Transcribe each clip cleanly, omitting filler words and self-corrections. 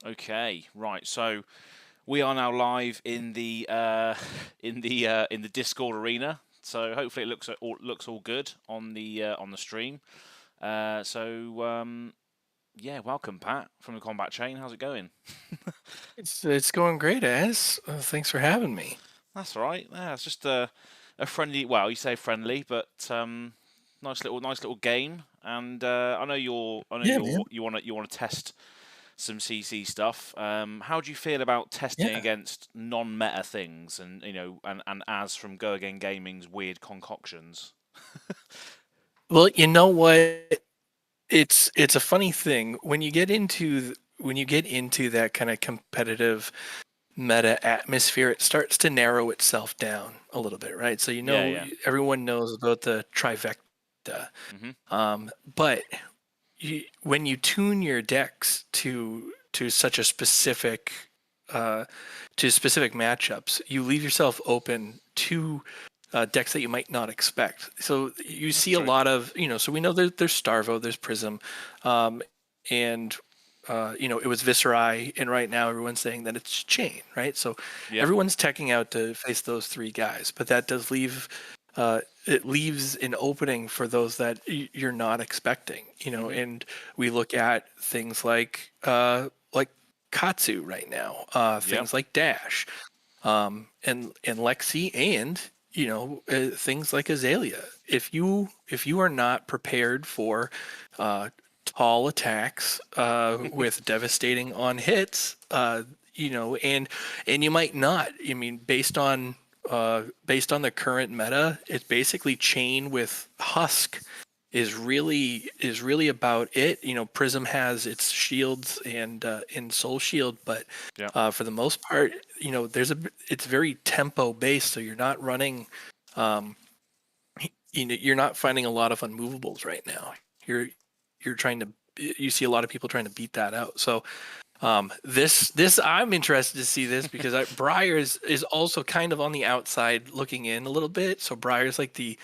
Okay, right. So we are now live in the in the Discord arena. So hopefully it looks all good on the stream. Yeah, welcome Pat from the Combat Chain. How's it going? It's going great, Az. Thanks for having me. That's all right. Yeah, it's just a friendly. Well, you say friendly, but nice little game. And Yeah, man. you want to test some CC stuff. How do you feel about testing Yeah. against non-meta things, and and as from Go Again Gaming's weird concoctions? Well, you know what? It's a funny thing when you get into that kind of competitive meta atmosphere. It starts to narrow itself down a little bit, right? So Yeah, yeah. everyone knows about the trifecta, Mhm. but when you tune your decks to such a specific uh, to specific matchups, you leave yourself open to decks that you might not expect. So you That's see a true. lot of, so we know there's Starvo, there's Prism, um, and it was Viserai, and right now everyone's saying that it's Chain, right? So Yep. everyone's teching out to face those three guys, but that does leave it leaves an opening for those that you're not expecting, Mhm. and we look at things like Katsu right now, Yep. things like Dash, and Lexi, and things like Azalea. If you are not prepared for uh, tall attacks with devastating on hits, and you might not. I mean, based on the current meta, it's basically Chain with Husk is really about it. Prism has its shields and Soul Shield, but Yep. for the most part, it's very tempo based, so you're not running. Um, you're not finding a lot of unmovables right now. You're trying to you see a lot of people trying to beat that out. So this I'm interested to see this because Briar is also kind of on the outside looking in a little bit. So Briar's like the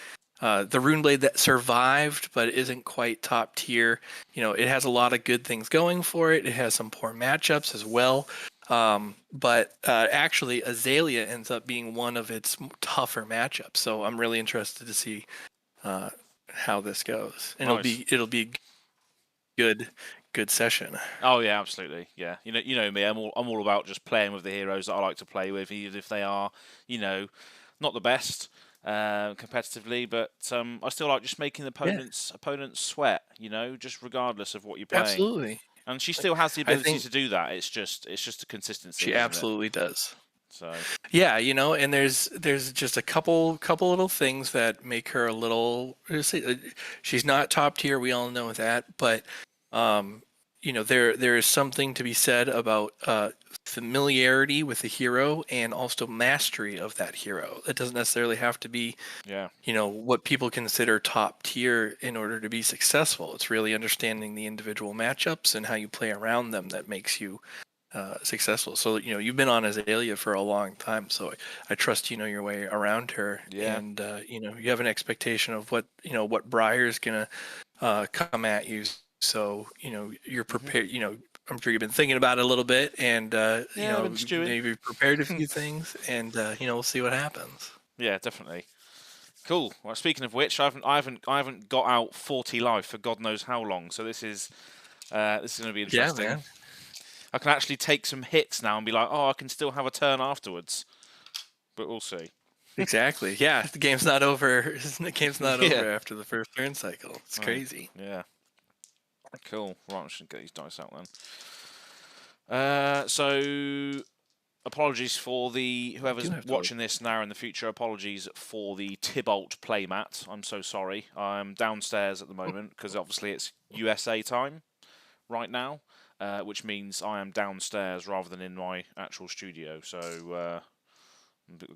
rune blade that survived but isn't quite top tier. It has a lot of good things going for it. It has some poor matchups as well. But actually, Azalea ends up being one of its tougher matchups. So I'm really interested to see uh, how this goes, and Nice. it'll be good good session. Oh yeah, absolutely. Yeah, you know me. I'm all about just playing with the heroes that I like to play with, even if they are, you know, not the best competitively. But I still like just making the Yeah, opponents sweat. Just regardless of what you're playing. absolutely. And she still has the I ability think to do that. It's just a she consistency, isn't it? absolutely does. So Yeah, and there's just a couple little things that make her a little. She's not top tier. We all know that, but um, there is something to be said about familiarity with the hero and also mastery of that hero. It doesn't necessarily have to be yeah. what people consider top tier in order to be successful. It's really understanding the individual matchups and how you play around them that makes you successful. So you've been on Azalea for a long time, so I trust you know your way around her, Yeah. and you have an expectation of what Briar's gonna come at you. So you're Hmm. prepared. I'm sure you've been thinking about it a little bit, and Yeah, I've been stewing. maybe prepared a few things, and we'll see what happens. Yeah, definitely. Cool. Well, speaking of which, I haven't got out 40 life for God knows how long. So this is going to be Yeah, interesting. man. I can actually take some hits now and be like, oh, I can still have a turn afterwards. But we'll see. Exactly. Yeah, the game's not over. The game's not Yeah. over after the first turn cycle. It's Oh, crazy. yeah. Cool. Right, I should get these dice out then. So apologies for the You do whoever's have to look. watching this now in the future. Apologies for the Tybalt playmat. I'm so sorry. I'm downstairs at the moment because obviously it's USA time right now, which means I am downstairs rather than in my actual studio. So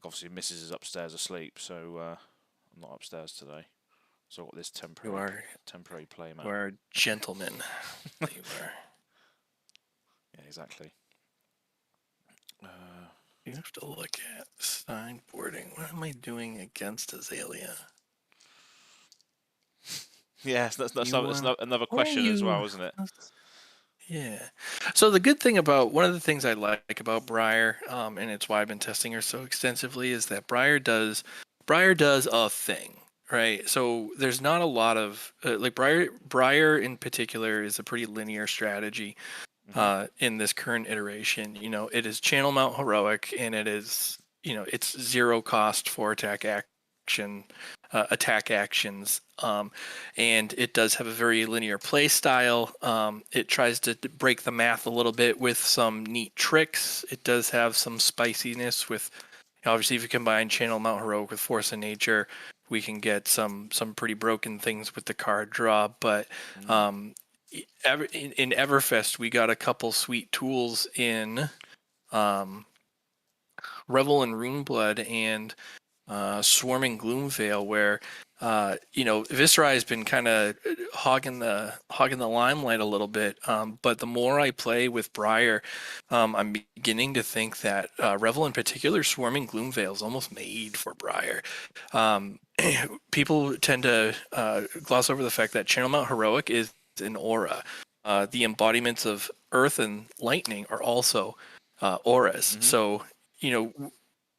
obviously Mrs. is upstairs asleep, so I'm not upstairs today. So I've got this You are temporary you playmat. are a gentleman. That you are. Yeah, exactly. Uh, You have to look at sideboarding. What am I doing against Azalea? yeah, that's You another, want? another What are question as you? well, isn't it? Yeah. So the good thing about one of the things I like about Briar, and it's why I've been testing her so extensively, is that Briar does a thing, right? So there's not a lot of like Briar in particular is a pretty linear strategy in this current iteration. It is channel mount heroic, and it is it's zero cost for attack actions, and it does have a very linear play style. It tries to break the math a little bit with some neat tricks. It does have some spiciness with, obviously, if you combine channel mount heroic with force of nature, we can get some pretty broken things with the card draw. But in Everfest, we got a couple sweet tools in Revel in Runeblood and Swarming Gloomveil, where Viserai has been kind of hogging the limelight a little bit. But the more I play with Briar, I'm beginning to think that Revel in particular, Swarming Gloomveil is almost made for Briar. People tend to gloss over the fact that Channel Mount Heroic is an aura. The embodiments of Earth and Lightning are also auras. So,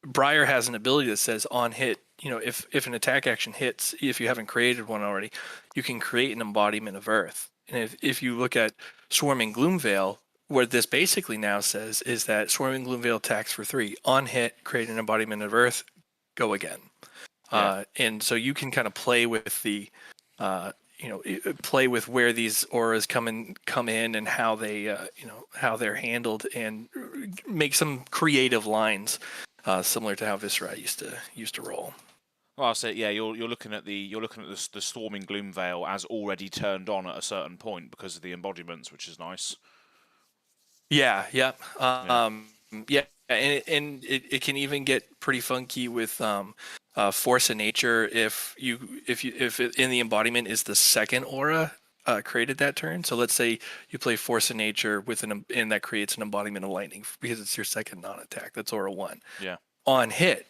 Briar has an ability that says on hit, if an attack action hits, if you haven't created one already, you can create an embodiment of Earth. And if you look at Swarming Gloomveil, what this basically now says is that Swarming Gloomveil attacks for 3. On hit, create an embodiment of Earth, go again. Yeah. And so you can kind of play with the, play with where these auras come in and how they, how they're handled, and make some creative lines. Similar to how Viserai used to roll. Well, I'll say, yeah, you're looking at the Storming Gloomveil as already turned on at a certain point because of the embodiments, which is nice. Yeah, yeah, yeah, and it can even get pretty funky with Force of Nature if in the embodiment is the second aura created that turn. So let's say you play Force of Nature with and that creates an embodiment of Lightning because it's your second non-attack. That's aura 1. Yeah. On hit,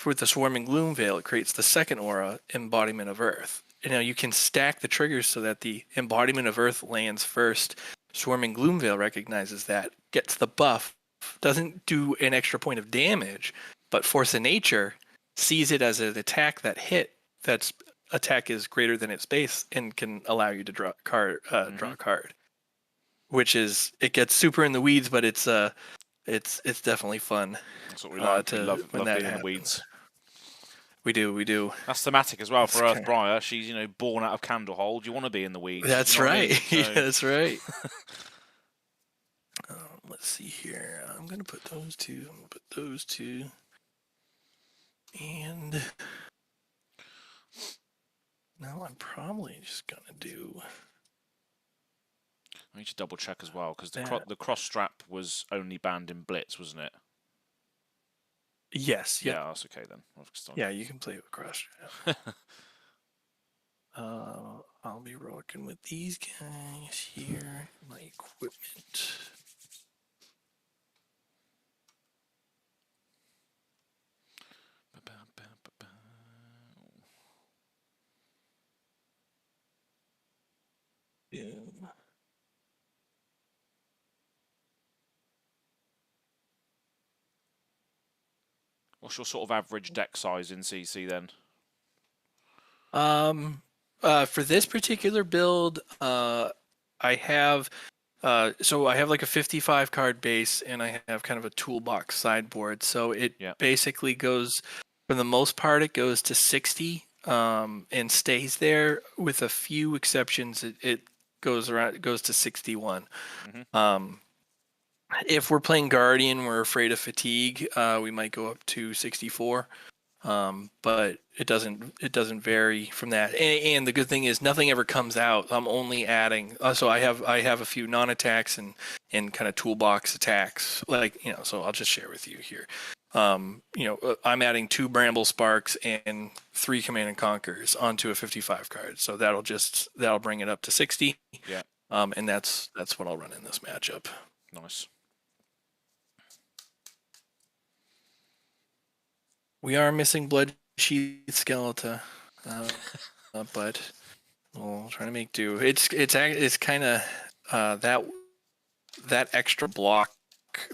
with the Swarming Gloomveil, it creates the second aura, embodiment of Earth. You can stack the triggers so that the embodiment of Earth lands first. Swarming Gloomveil recognizes that, gets the buff, doesn't do an extra point of damage, but Force of Nature sees it as an attack that's attack is greater than its base and can allow you to draw a card. Draw a card, which is, it gets super in the weeds, but it's definitely fun. That's what we like. We love being in the weeds. We do. That's thematic as well for Earthbriar. She's born out of Candlehold. You want to be in the weeds. That's right. I mean? So... yeah, that's right. Let's see here. I'm gonna put those two. And now I'm probably just gonna do. I need to double check as well because the cross strap was only banned in Blitz, wasn't it? Yes. Yeah, that's okay then. Yeah, you can play with cross strap. I'll be rocking with these guys here. My equipment. Yeah. What's your sort of average deck size in CC then? For this particular build, I have like a 55 card base, and I have kind of a toolbox sideboard. So it basically goes, for the most part, it goes to 60, and stays there. With a few exceptions, it goes to 61. If we're playing Guardian, we're afraid of fatigue, we might go up to 64. But it doesn't vary from that. And the good thing is nothing ever comes out. I'm only adding. So I have a few non-attacks and kind of toolbox attacks. So I'll just share with you here. I'm adding 2 Bramble Sparks and 3 Command and Conquers onto a 55 card. So that'll bring it up to 60. Yeah. And that's what I'll run in this matchup. Nice. We are missing Blood Sheath Skeleton, but we'll try to make do. It's kind of that extra block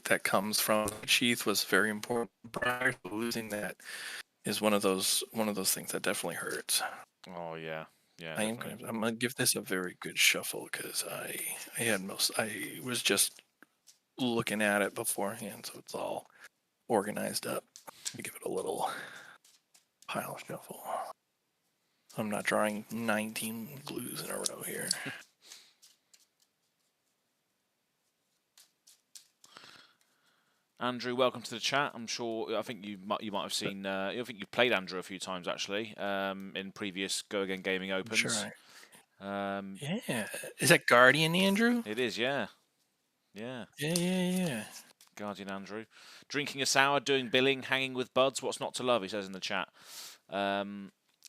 that comes from the sheath was very important. Losing that is one of those things that definitely hurts. Oh yeah, yeah. I'm gonna give this a very good shuffle because I was just looking at it beforehand, so it's all organized up. To give it a little pile shuffle. I'm not drawing 19 glues in a row here. Andrew, welcome to the chat. I think you might have seen. I think you played Andrew a few times actually in previous Go Again Gaming Opens. Sure. Yeah, is that Guardian Andrew? It is, yeah. Yeah. Yeah. Guardian Andrew. Drinking a sour, doing billing, hanging with buds. What's not to love, he says in the chat.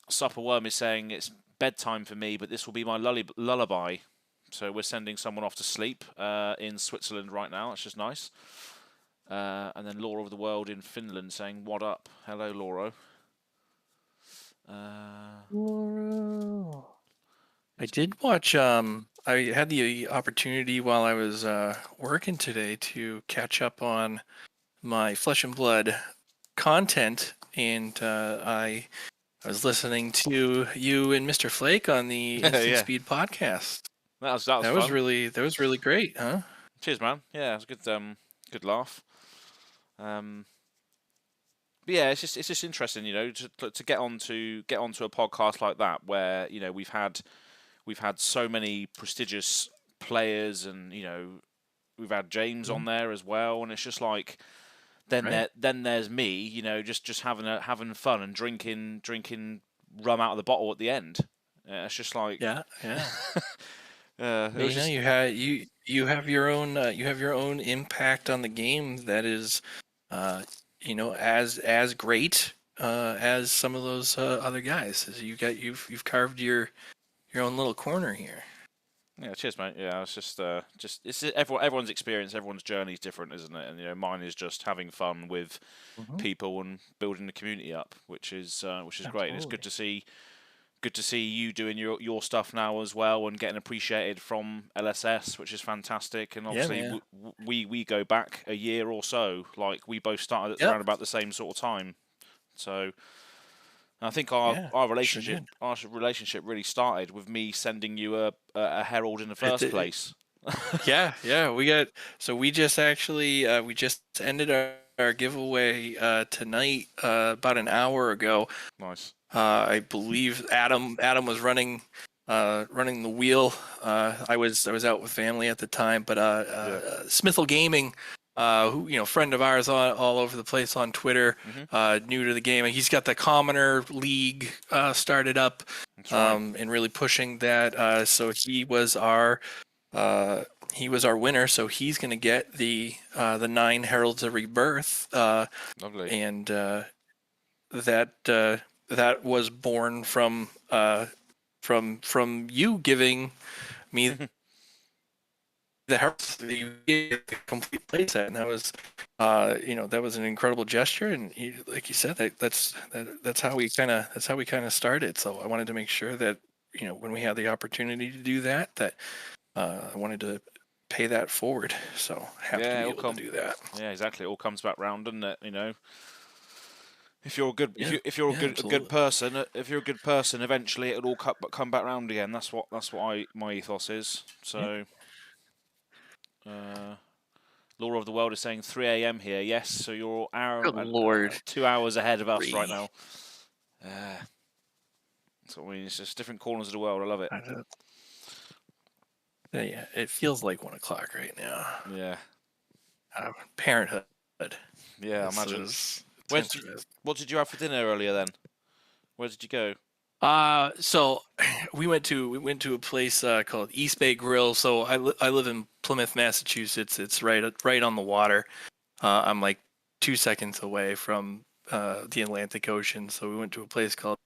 Supper Worm is saying it's bedtime for me, but this will be my lullaby. So we're sending someone off to sleep in Switzerland right now. That's just nice. And then Laura of the World in Finland saying, what up? Hello, Laura. Laura. I did watch. I had the opportunity while I was working today to catch up on my Flesh and Blood content, and I was listening to you and Mr. Flake on the Instant Speed podcast. That was really great, huh? Cheers, man. Yeah, it was a good laugh. But yeah, it's just interesting, to get onto a podcast like that where we've had so many prestigious players, and we've had James on there as well, and it's just like then there's me, just having fun and drinking rum out of the bottle at the end. It's just like yeah. You have your own impact on the game that is as great as some of those other guys. You've carved your own little corner here. Yeah, cheers, mate. Yeah, it's just it's everyone's experience, everyone's journey is different, isn't it? And mine is just having fun with people and building the community up, which is great. And it's good to see you doing your stuff now as well and getting appreciated from LSS, which is fantastic. And obviously we go back a year or so. Like we both started around about the same sort of time. So I think our relationship really started with me sending you a herald in the first place. Yeah. We just ended our giveaway tonight about an hour ago. Nice. I believe Adam was running the wheel. I was out with family at the time, but Smithel Gaming, who friend of ours all over the place on Twitter, new to the game. He's got the Commoner League started up, and really pushing that. So he was our winner. So he's going to get the 9 Heralds of Rebirth. Lovely. And that was born from you giving me the Heralds, the complete playset, and that was that was an incredible gesture. And like you said, that's how we kind of started. So I wanted to make sure that when we had the opportunity to do that I wanted to pay that forward. So have to be able to do that. Yeah, exactly. It all comes back round, doesn't it? If you're a good good person, eventually it'll all come back round again. That's what my ethos is. So, Laura of the World is saying 3 a.m. here. Yes, so you're 2 hours ahead of us right now. So I mean, it's just different corners of the world. I love it. Yeah, it feels like 1 o'clock right now. Yeah. Parenthood. Yeah, I imagine. What did you have for dinner earlier then? Where did you go? So we went to a place called East Bay Grill. So I live in Plymouth, Massachusetts. It's right on the water. I'm like 2 seconds away from the Atlantic Ocean. So we went to a place called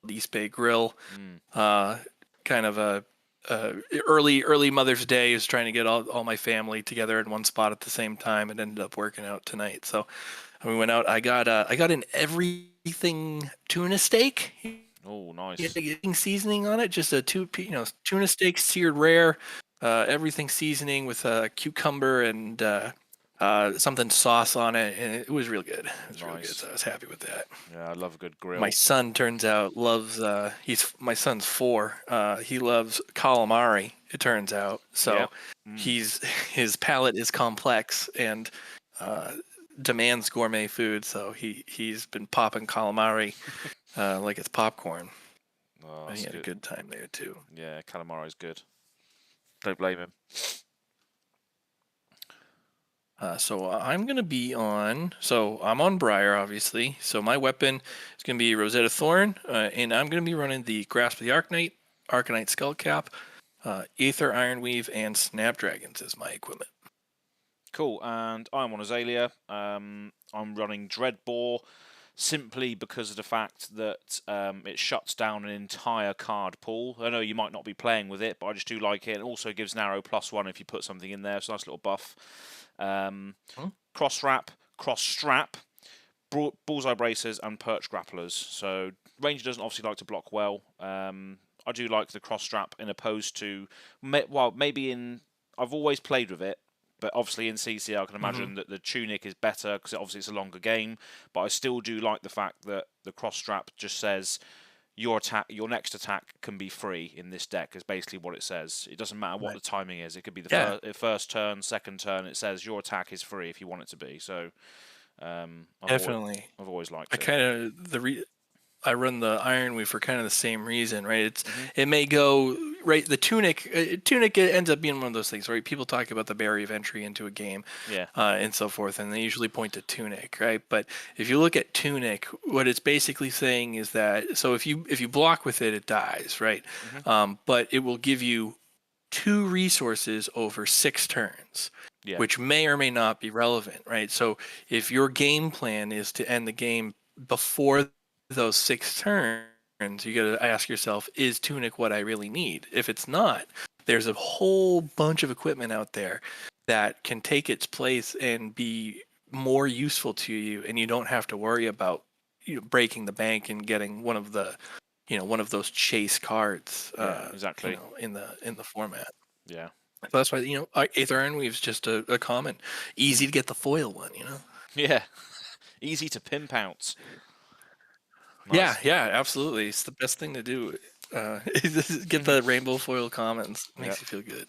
East Bay Grill. Kind of a early Mother's Day. Was trying to get all my family together in one spot at the same time. It ended up working out tonight. So we went out. I got an everything tuna steak. Oh, nice. Getting seasoning on it. Just a tuna steak, seared rare. everything seasoning with cucumber and something sauce on it, and it was real good. It was really good, Nice. so I was happy with that. Yeah, I love a good grill. My son turns out loves. My son's 4. He loves calamari. It turns out, so Yeah. his palate is complex and demands gourmet food. So he's been popping calamari like it's popcorn. Oh, And he that's had a good time there too. Yeah, calamari's good. Don't blame him. So I'm gonna be on. So I'm on Briar, obviously. So my weapon is gonna be Rosetta Thorn, and I'm gonna be running the Grasp of the Arcanite, Arcanite Skullcap, Aether Ironweave, and Snapdragons as my equipment. Cool, and I'm on Azalea. I'm running Dreadbore simply because of the fact that it shuts down an entire card pool. I know you might not be playing with it, but I just do like it. It also gives Narrow +1 if you put something in there. It's a nice little buff. Cross Wrap, Cross Strap, Bullseye Bracers, and Perch Grapplers. So Ranger doesn't obviously like to block well. I do like the Cross Strap in opposed to... maybe in... I've always played with it, but obviously in CC I can imagine that the Tunic is better because obviously it's a longer game. But I still do like the fact that the Cross Strap just says your next attack can be free in this deck is basically what it says. It doesn't matter what the timing is. It could be the first turn, second turn. It says your attack is free if you want it to be. So Definitely. I've always liked it. I run the Ironweave for kind of the same reason, right? It may go right. The Tunic ends up being one of those things, right? People talk about the barrier of entry into a game, and so forth, and they usually point to Tunic, right? But if you look at Tunic, what it's basically saying is that so if you block with it, it dies, right? But it will give you 2 resources over 6 turns. Which may or may not be relevant, right? So if your game plan is to end the game before those 6 turns, you got to ask yourself, is Tunic what I really need? If it's not, there's a whole bunch of equipment out there that can take its place and be more useful to you, and you don't have to worry about breaking the bank and getting one of those chase cards. Exactly. In the format. Yeah. So that's why Aether Ironweave is just a common, easy to get the foil one. Yeah. Easy to pimp out. Nice. Yeah, absolutely. It's the best thing to do. Get the rainbow foil commons. Makes you feel good.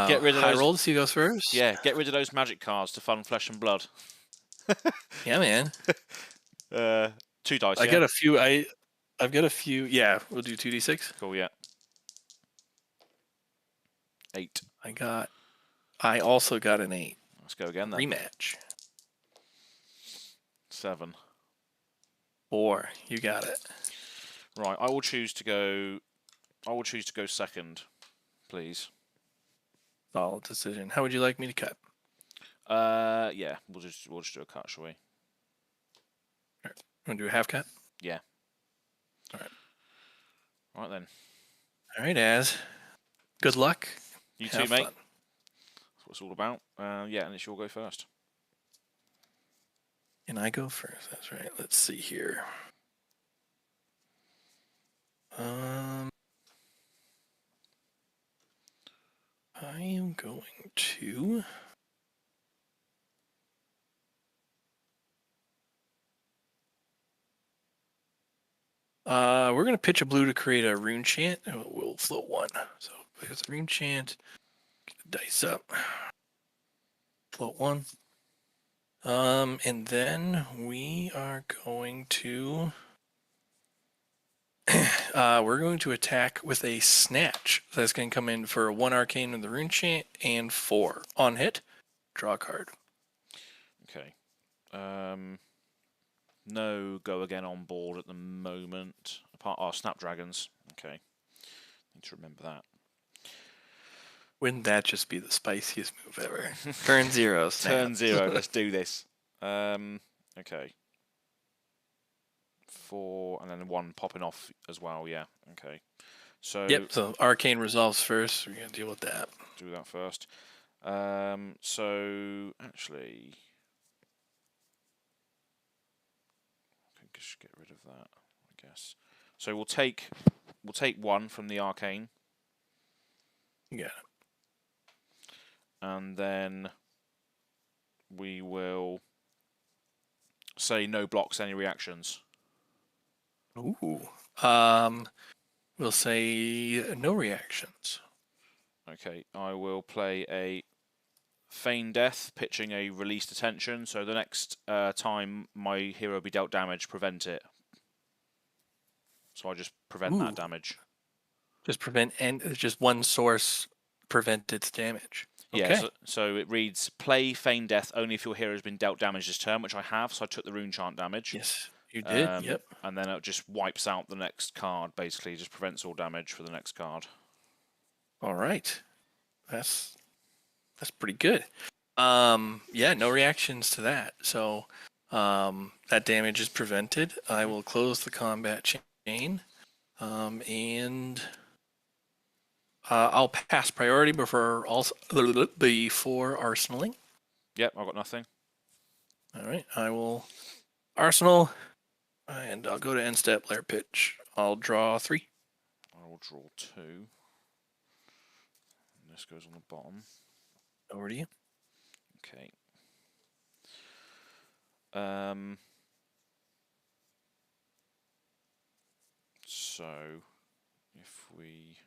Get rid of High those. Roll, he goes first. Yeah, get rid of those magic cards to fund Flesh and Blood. Yeah, man. 2 dice. Got a few. I've got a few. Yeah, we'll do 2d6. Cool. Yeah. 8. I also got an 8. Let's go again then. Rematch. 7. 4. You got it. Right. I will choose to go second, please. Solid decision. How would you like me to cut? Yeah. We'll just do a cut, shall we? All right. Want to do a half cut? Yeah. All right. Right then. All right, Az. Good luck. You too, mate. Fun. That's what it's all about. Yeah, and it's your go first. And I go first. That's right. Let's see here. I am going to. We're going to pitch a blue to create a rune chant. We'll float 1. So there's a rune chant. Get the dice up. Float 1. And then we are going to. We're going to attack with a snatch. That's going to come in for 1 arcane in the rune chant and 4 on hit. Draw a card. Okay. No go again on board at the moment. Apart our Snapdragons. Okay. Need to remember that. Wouldn't that just be the spiciest move ever? Turn 0. Turn 0. Let's do this. Okay. 4 and then 1 popping off as well. Yeah. Okay. So. Yep. So arcane resolves first. We're gonna deal with that. Do that first. So actually. Just get rid of that, I guess. So we'll take 1 from the arcane. Yeah. and then we will say no blocks, any reactions. Ooh. We'll say no reactions. Okay, I will play a feign death, pitching a released attention. So the next time my hero be dealt damage, prevent it. So I just prevent that Ooh. damage. Just prevent, and just one source prevent its damage. Yeah, Okay. so it reads play feign death only if your hero has been dealt damage this turn, which I have. So I took the rune chant damage. Yes, you did. Yep. And then it just wipes out the next card. Basically, just prevents all damage for the next card. All right. That's pretty good. Yeah, no reactions to that. So that damage is prevented. I will close the combat chain. And I'll pass priority before arsenaling. Yep, I've got nothing. All right, I will arsenal, and I'll go to end step lair pitch. I'll draw 3. I will draw 2. And this goes on the bottom. Over to you. Okay. So if we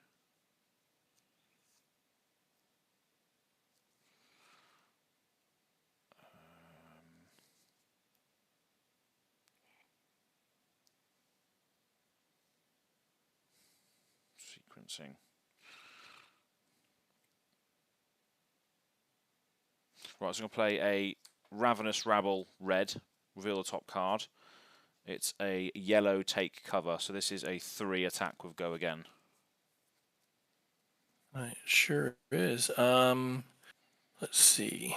sequencing. Right, so I'm going to play a Ravenous Rabble red, reveal the top card. It's a yellow take cover, so this is a 3 attack with go again. It sure is. Let's see.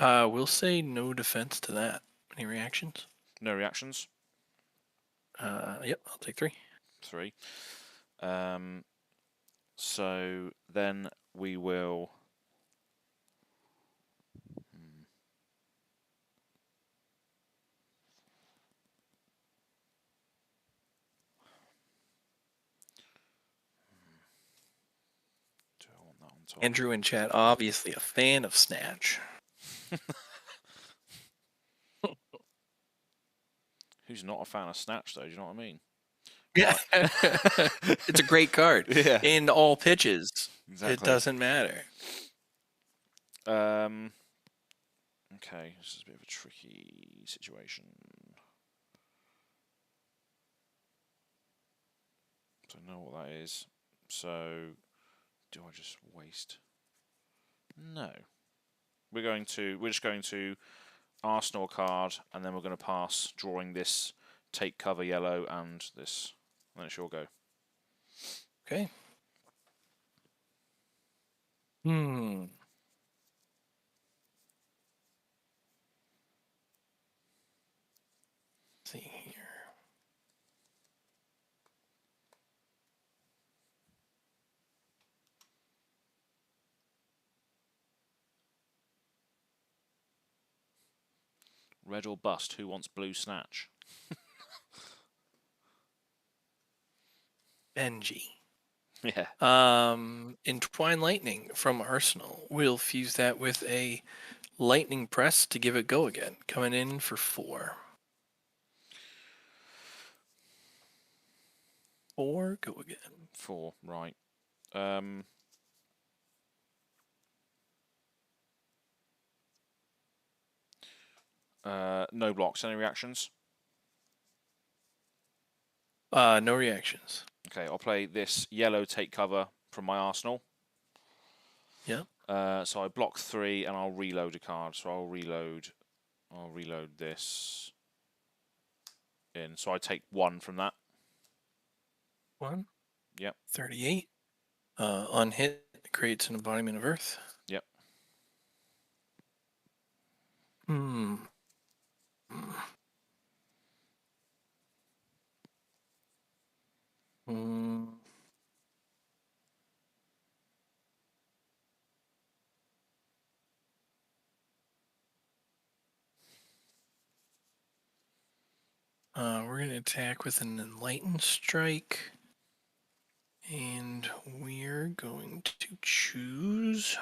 We'll say no defense to that. Any reactions? No reactions. Yep, I'll take 3. 3. So then we will. Do I want that on top? Andrew in chat, obviously a fan of Snatch. Who's not a fan of Snatch, though? Do you know what I mean? Yeah, it's a great card. Yeah. In all pitches, Exactly. it doesn't matter. Okay, this is a bit of a tricky situation. So I know what that is. So do I just waste? No. We're just going to Arsenal card, and then we're going to pass drawing this take cover yellow and this. And then it's your go. Okay. Let's see here. Red or bust? Who wants blue Snatch? Benji. Yeah. Entwine Lightning from Arsenal. We'll fuse that with a Lightning Press to give it go again. Coming in for 4. 4, go again. 4, right. No blocks. Any reactions? No reactions. Okay, I'll play this yellow take cover from my arsenal. Yeah. So I block 3 and I'll reload a card. So I'll reload this in. So I take 1 from that. 1. Yep. 38. On hit, it creates an embodiment of Earth. Yep. We're going to attack with an Enlightened Strike. And we're going to choose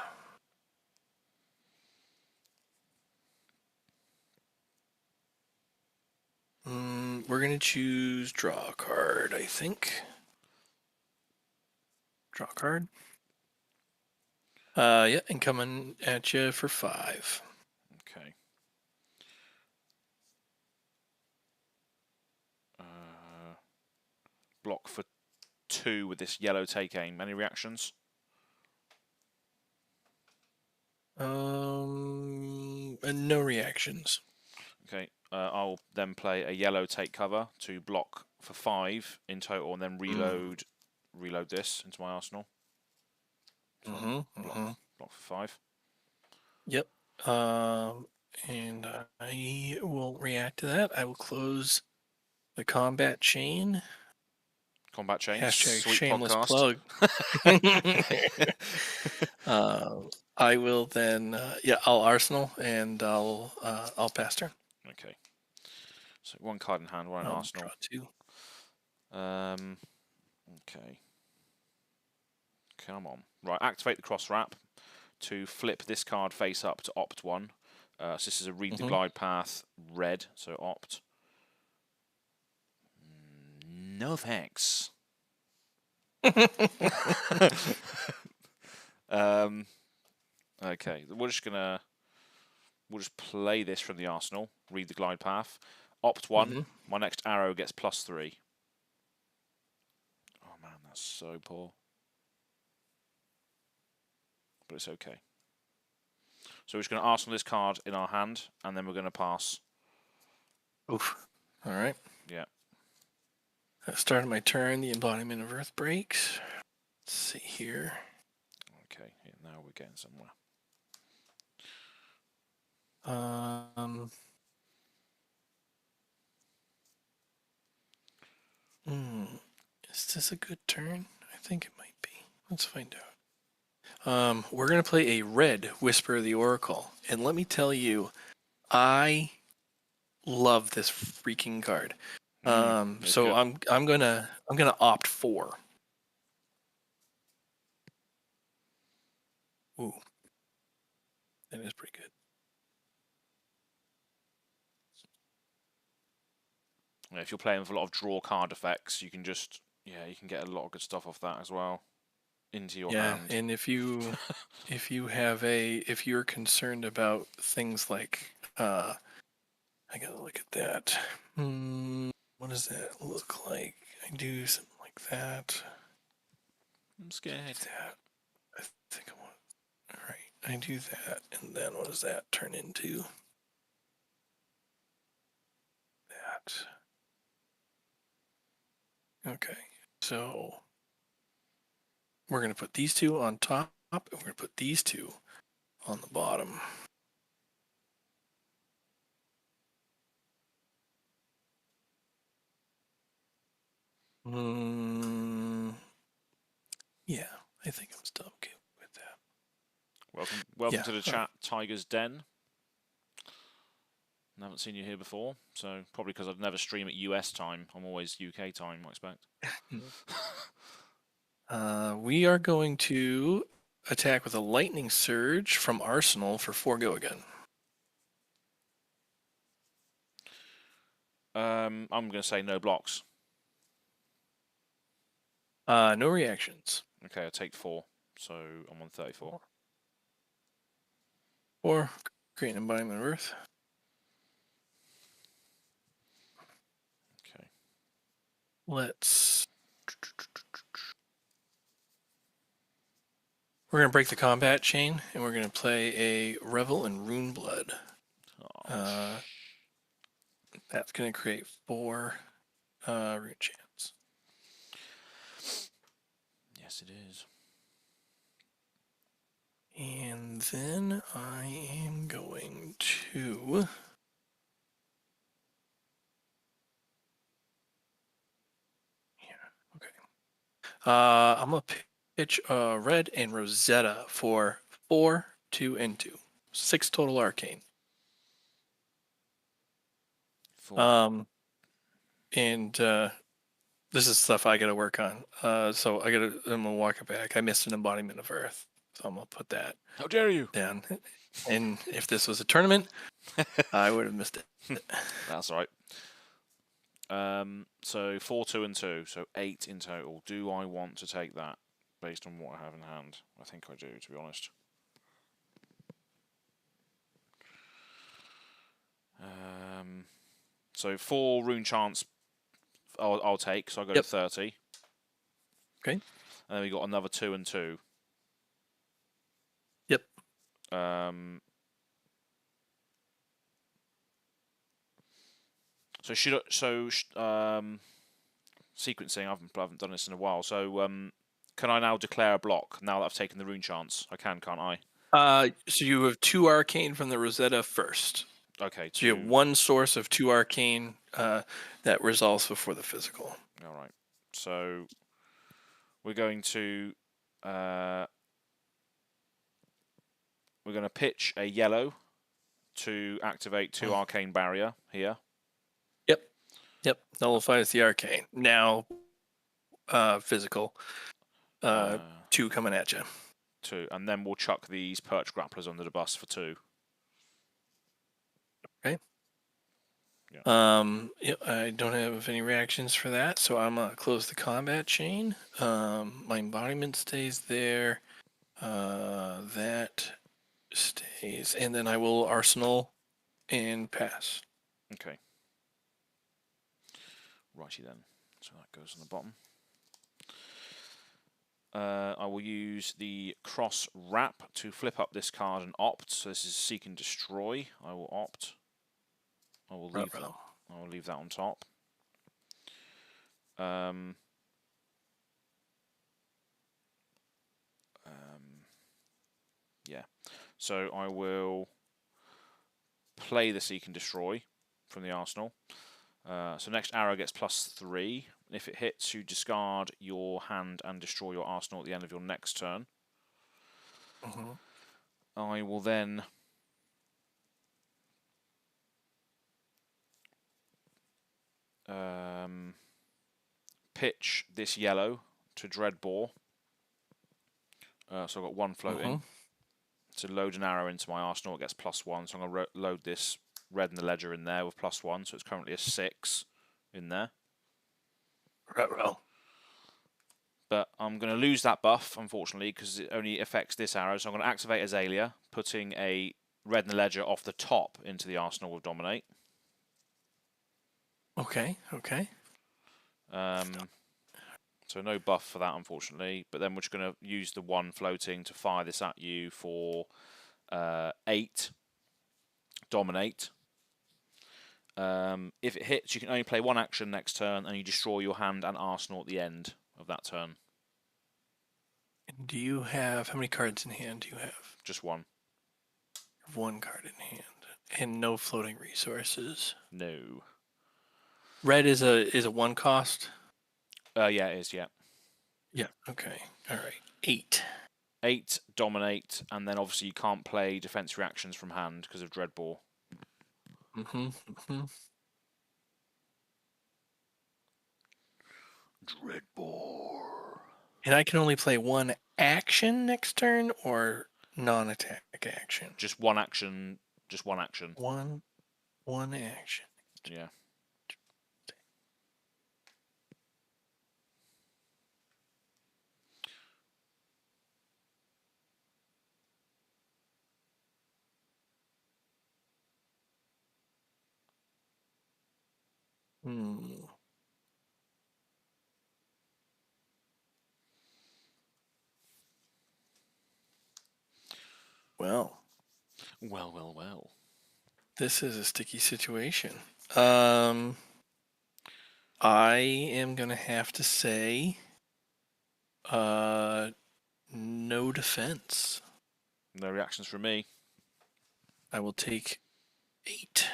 We're gonna choose draw a card, I think. Draw a card. Yeah, and coming at you for 5. Okay. Block for 2 with this yellow take aim. Any reactions? And no reactions. Okay. I'll then play a yellow take cover to block for 5 in total, and then reload this into my arsenal. Block for 5. Yep. And I will react to that. I will close the combat chain. Combat chain. Hashtag Sweet shameless podcast. plug. I will then, I'll arsenal and I'll pass turn. Okay. So 1 card in hand, 1 in arsenal. Draw 2. Okay. Come on. Right, activate the cross wrap to flip this card face up to opt 1. So this is a read the glide path red, so opt. No thanks. Okay, we'll just play this from the arsenal. Read the glide path. Opt 1. My next arrow gets +3. Oh man, that's so poor. But it's okay. So we're just going to arsenal this card in our hand, and then we're going to pass. Oof. All right. Yeah. At the start of my turn, the embodiment of Earth breaks. Let's see here. Okay, yeah, now we're getting somewhere. Is this a good turn? I think it might be. Let's find out. We're going to play a red Whisper of the Oracle. And let me tell you, I love this freaking card. So good. I'm gonna opt 4. Ooh, that is pretty good. Yeah, if you're playing with a lot of draw card effects, you can just you can get a lot of good stuff off that as well into your hand. Yeah, and if you're concerned about things like I gotta look at that. What does that look like? I do something like that. I'm scared. That. I think I want. All right, I do that, and then what does that turn into? That. Okay, so we're going to put these 2 on top, and we're going to put these 2 on the bottom. Yeah, I think I'm still okay with that. Welcome to the chat, Tiger's Den. I haven't seen you here before, so probably because I'd never stream at US time. I'm always UK time, I expect. We are going to attack with a Lightning Surge from Arsenal for 4 go again. I'm going to say no blocks. No reactions. Okay, I take 4, so I'm on 34. 4, create an embodiment of Earth. Okay. We're going to break the combat chain, and we're going to play a Revel in Runeblood. That's going to create 4 rune chants. Yes, it is. And then I am going to... Yeah, okay. I'm going to pitch Red and Rosetta for 4, 2, and 2. 6 total arcane. 4. And this is stuff I got to work on. So I'm going to walk it back. I missed an embodiment of Earth. So I'm going to put that. How dare you? Down. And if this was a tournament, I would have missed it. That's right. So 4, 2, and 2. So 8 in total. Do I want to take that based on what I have in hand? I think I do, to be honest. So 4 rune chants I'll take, so I'll go to 30. Okay. And then we got another 2 and 2. Yep. So sequencing. I haven't done this in a while. So can I now declare a block now that I've taken the rune chants? I can, can't I? So you have 2 arcane from the Rosetta first. Okay. So you have 1 source of 2 arcane that resolves before the physical. All right. So we're going to pitch a yellow to activate 2 arcane barrier here. Yep. Nullifies the arcane. Now physical. 2 coming at you. 2, and then we'll chuck these perch grapplers under the bus for 2. Okay. Yeah. I don't have any reactions for that, so I'm gonna close the combat chain. My embodiment stays there. That stays, and then I will arsenal and pass. Okay. Righty then. So that goes on the bottom. I will use the cross wrap to flip up this card and opt. So this is seek and destroy. I will opt. I will leave that on top. Yeah. So I will play the seek and destroy from the arsenal. So next arrow gets +3. If it hits, you discard your hand and destroy your arsenal at the end of your next turn. I will then pitch this yellow to Dreadbore. So I've got 1 floating. To load an arrow into my arsenal, it gets +1. So I'm going to load this red in the ledger in there with +1. So it's currently a 6 in there. But I'm going to lose that buff, unfortunately, because it only affects this arrow. So I'm going to activate Azalea, putting a red in the ledger off the top into the arsenal with Dominate. Okay. So no buff for that, unfortunately. But then we're just going to use the 1 floating to fire this at you for 8. Dominate. If it hits, you can only play 1 action next turn, and you destroy your hand and arsenal at the end of that turn. Do you have, how many cards in hand do you have? Just 1. 1 card in hand, and no floating resources. No. Red is a 1 cost. Yeah, it is. Yeah. Yeah. Okay. All right. 8. 8 dominate, and then obviously you can't play defense reactions from hand because of Dreadbore. Dreadbore. And I can only play 1 action next turn, or non-attack action. Just 1 action. Just 1 action. One action. Yeah. Well. This is a sticky situation. I am gonna have to say, no defense. No reactions from me. I will take 8.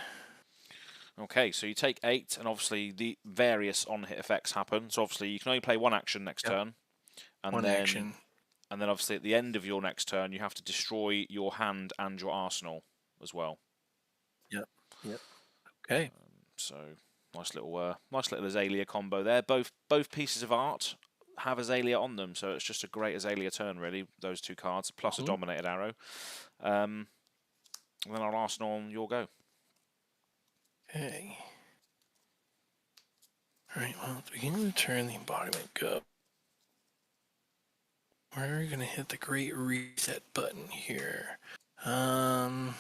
Okay, so you take 8, and obviously the various on-hit effects happen. So obviously you can only play 1 action next turn, and 1 action. And then obviously at the end of your next turn, you have to destroy your hand and your arsenal as well. Yep. Okay. So nice little Azalea combo there. Both pieces of art have Azalea on them, so it's just a great Azalea turn, really. Those 2 cards plus a dominated arrow. And then our arsenal, your go. Okay. All right, well, at the beginning of the turn, the embodiment go. We're going to hit the Great Reset button here. Hmm.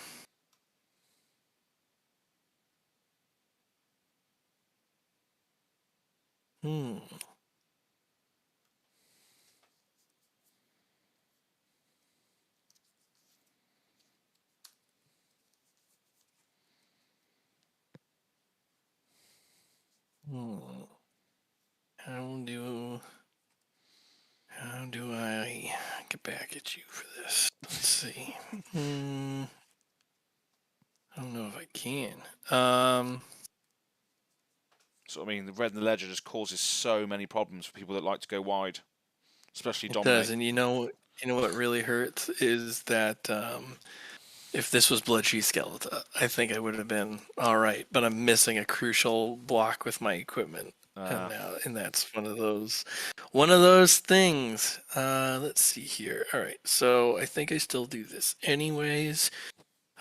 How do I get back at you for this? Let's see. I don't know if I can. So I mean, the red and the ledger just causes so many problems for people that like to go wide, especially It dominate. does, and you know what really hurts is that if this was Bloodshea Skeleton, I think I would have been all right. But I'm missing a crucial block with my equipment, and that's one of those things. Let's see here. All right, so I think I still do this anyways.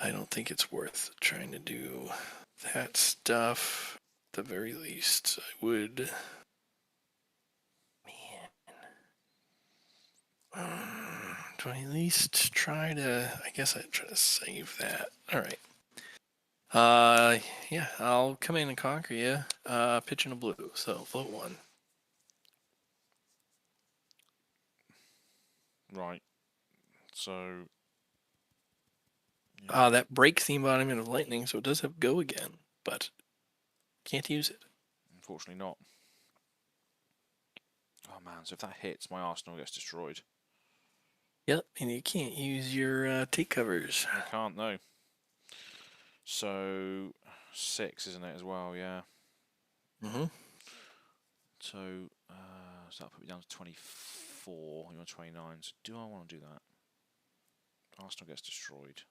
I don't think it's worth trying to do that stuff. At the very least, I would. Do I at least try to? I guess I'd try to save that. All right. Yeah, I'll come in and conquer you. Pitch in a blue, so vote 1. Right. So. Yeah. That breaks the embodiment of lightning, so it does have go again, but can't use it. Unfortunately not. Oh man, so if that hits, my arsenal gets destroyed. Yep, and you can't use your take covers. I can't, no. So 6, isn't it, as well? Yeah. So that'll put me down to 24. You're 29. So do I want to do that? Arsenal gets destroyed.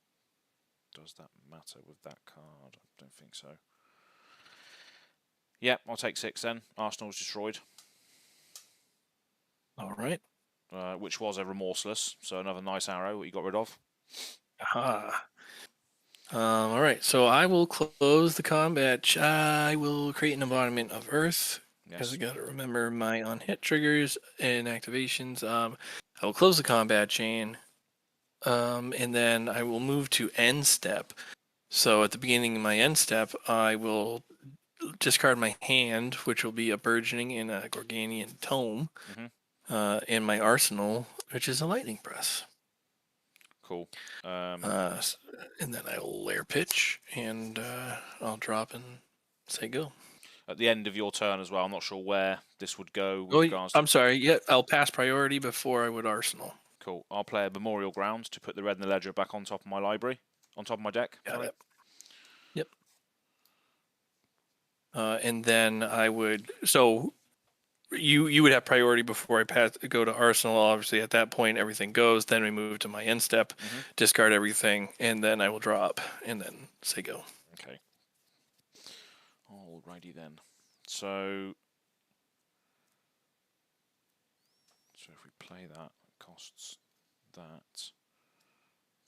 Does that matter with that card? I don't think so. Yep, I'll take 6 then. Arsenal's destroyed. All right. Which was a remorseless, so another nice arrow that you got rid of. All right, so I will close the combat. I will create an embodiment of Earth because I got to remember my on-hit triggers and activations. I will close the combat chain, and then I will move to end step. So at the beginning of my end step, I will discard my hand, which will be a burgeoning and a Gorganian tome, in my arsenal, which is a lightning press. Cool. And then I'll layer pitch, and I'll drop and say go. At the end of your turn as well, I'm not sure where this would go with regards to... I'm sorry, yeah, I'll pass priority before I would arsenal. Cool. I'll play a Memorial Ground to put the red and the ledger back on top of my library, on top of my deck. Got it. Yep. And then I would... So you would have priority before I go to arsenal. Obviously, at that point, everything goes. Then we move to my end step, discard everything, and then I will drop, and then say go. Okay. Alrighty then. So if we play that, it costs that.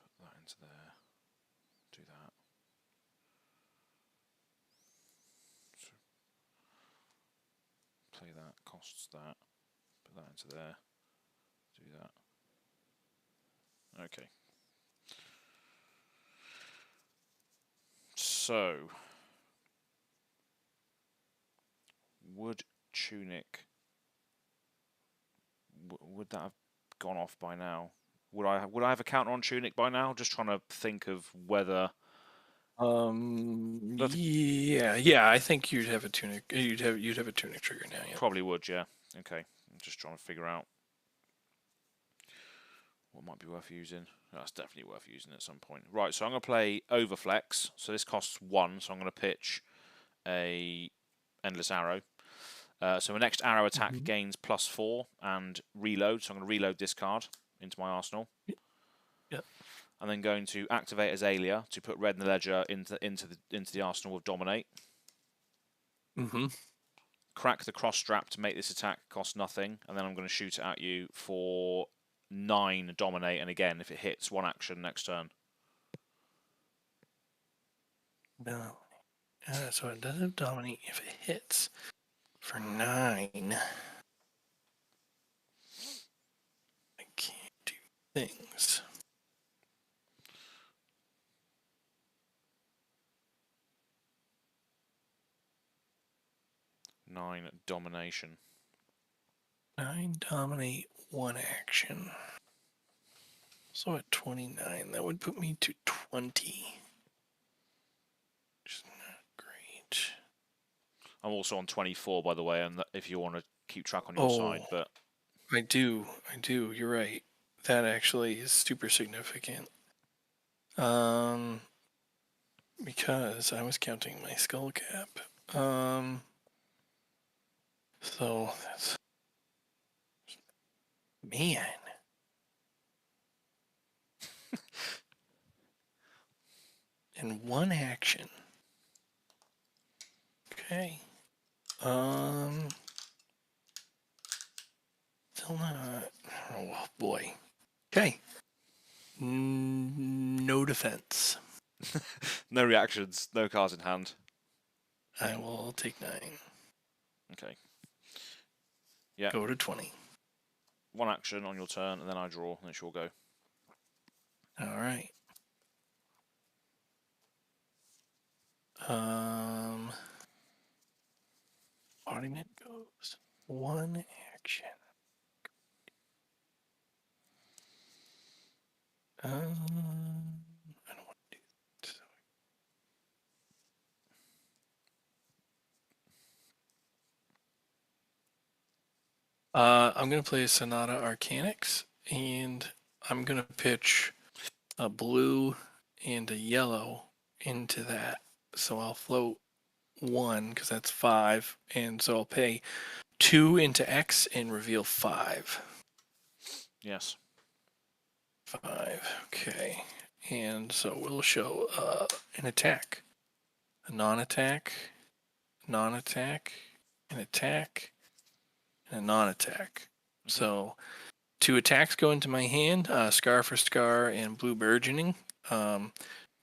Put that into there. Do that. So play that, costs that. Put that into there. Do that. Okay. So would Tunic, would that have gone off by now? Would I have a counter on Tunic by now? Just trying to think of whether. Yeah. I think you'd have a Tunic. You'd have a Tunic trigger now. Yeah. Probably would. Yeah. Okay. I'm just trying to figure out what might be worth using. That's definitely worth using at some point. Right. So I'm going to play Overflex. So this costs 1. So I'm going to pitch a Endless Arrow. So my next arrow attack gains +4 and reload. So I'm going to reload this card into my arsenal. Yep. And then going to activate Azalea to put red in the ledger into the arsenal with Dominate. Crack the cross strap to make this attack cost nothing, and then I'm going to shoot it at you for 9 Dominate, and again, if it hits, 1 action next turn. No. So it doesn't Dominate if it hits for 9. I can't do things. Nine domination. 9 dominate, 1 action. So at 29, that would put me to 20. Which is not great. I'm also on 24, by the way, and if you want to keep track on your side, but I do. You're right. That actually is super significant. Because I was counting my skull cap. So that's, man. In 1 action. Okay. Still not. Oh boy. Okay. No defense. no reactions, no cards in hand. I will take 9. Okay. Yeah. Go to 20. 1 action on your turn, and then I draw, and it's your go. All right. Embodiment goes 1 action. I don't want to do that. I'm going to play Sonata Arcanix, and I'm going to pitch a blue and a yellow into that. So I'll float 1 because that's 5, and so I'll pay 2 into X and reveal 5. Yes. 5. Okay. And so we'll show an attack, a non-attack, non-attack, an attack, and a non-attack. Mhm. So 2 attacks go into my hand, Scar for Scar and Blue Burgeoning.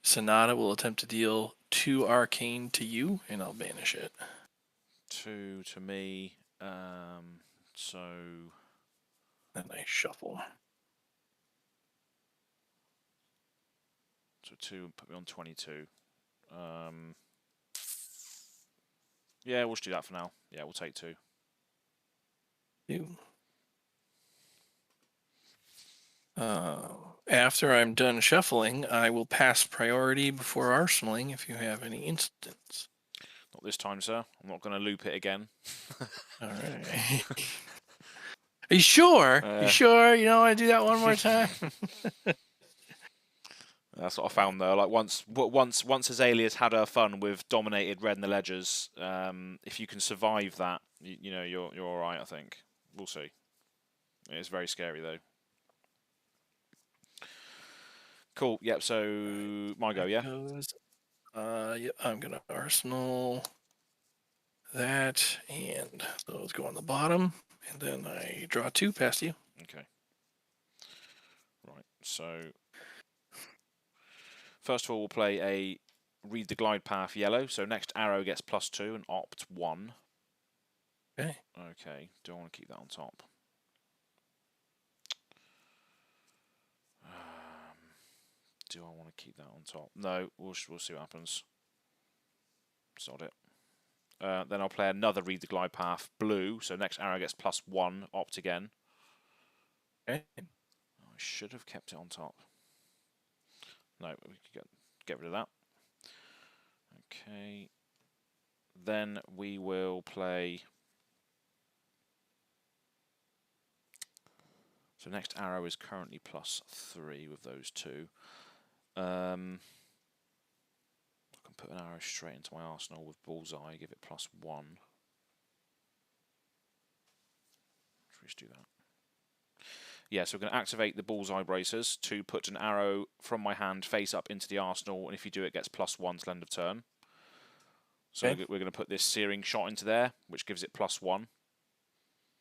Sonata will attempt to deal 2 arcane to you, and I'll banish it. 2 to me. So Then I shuffle. So 2 put me on 22. Yeah, we'll just do that for now. Yeah, we'll take 2. 2. After I'm done shuffling, I will pass priority before arsenaling if you have any instants. Not this time, sir. I'm not going to loop it again. All right. Are you sure? You sure? You don't want to do that one more time? That's what I found though. Like once Azalea's had her fun with dominated red in the ledgers, if you can survive that, you know you're all right. I think we'll see. It's very scary though. Cool. Yep. So my go. Yeah. Yeah, I'm gonna arsenal that, and those go on the bottom, and then I draw 2 past you. Okay. Right. So first of all, we'll play a read the glide path yellow. So next arrow gets +2 and opt 1. Okay. Okay. Do I want to keep that on top? Do I want to keep that on top? No, we'll see what happens. Sod it. Then I'll play another read the glide path blue. So next arrow gets +1. Opt again. Okay. I should have kept it on top. No, we could get rid of that. Okay. Then we will play. So next arrow is currently +3 with those 2. I can put an arrow straight into my arsenal with bullseye, give it +1. Should we just do that? Yeah, so we're going to activate the bullseye bracers to put an arrow from my hand face up into the arsenal, and if you do, it gets +1 till end of turn. So okay. we're going to put this searing shot into there, which gives it +1.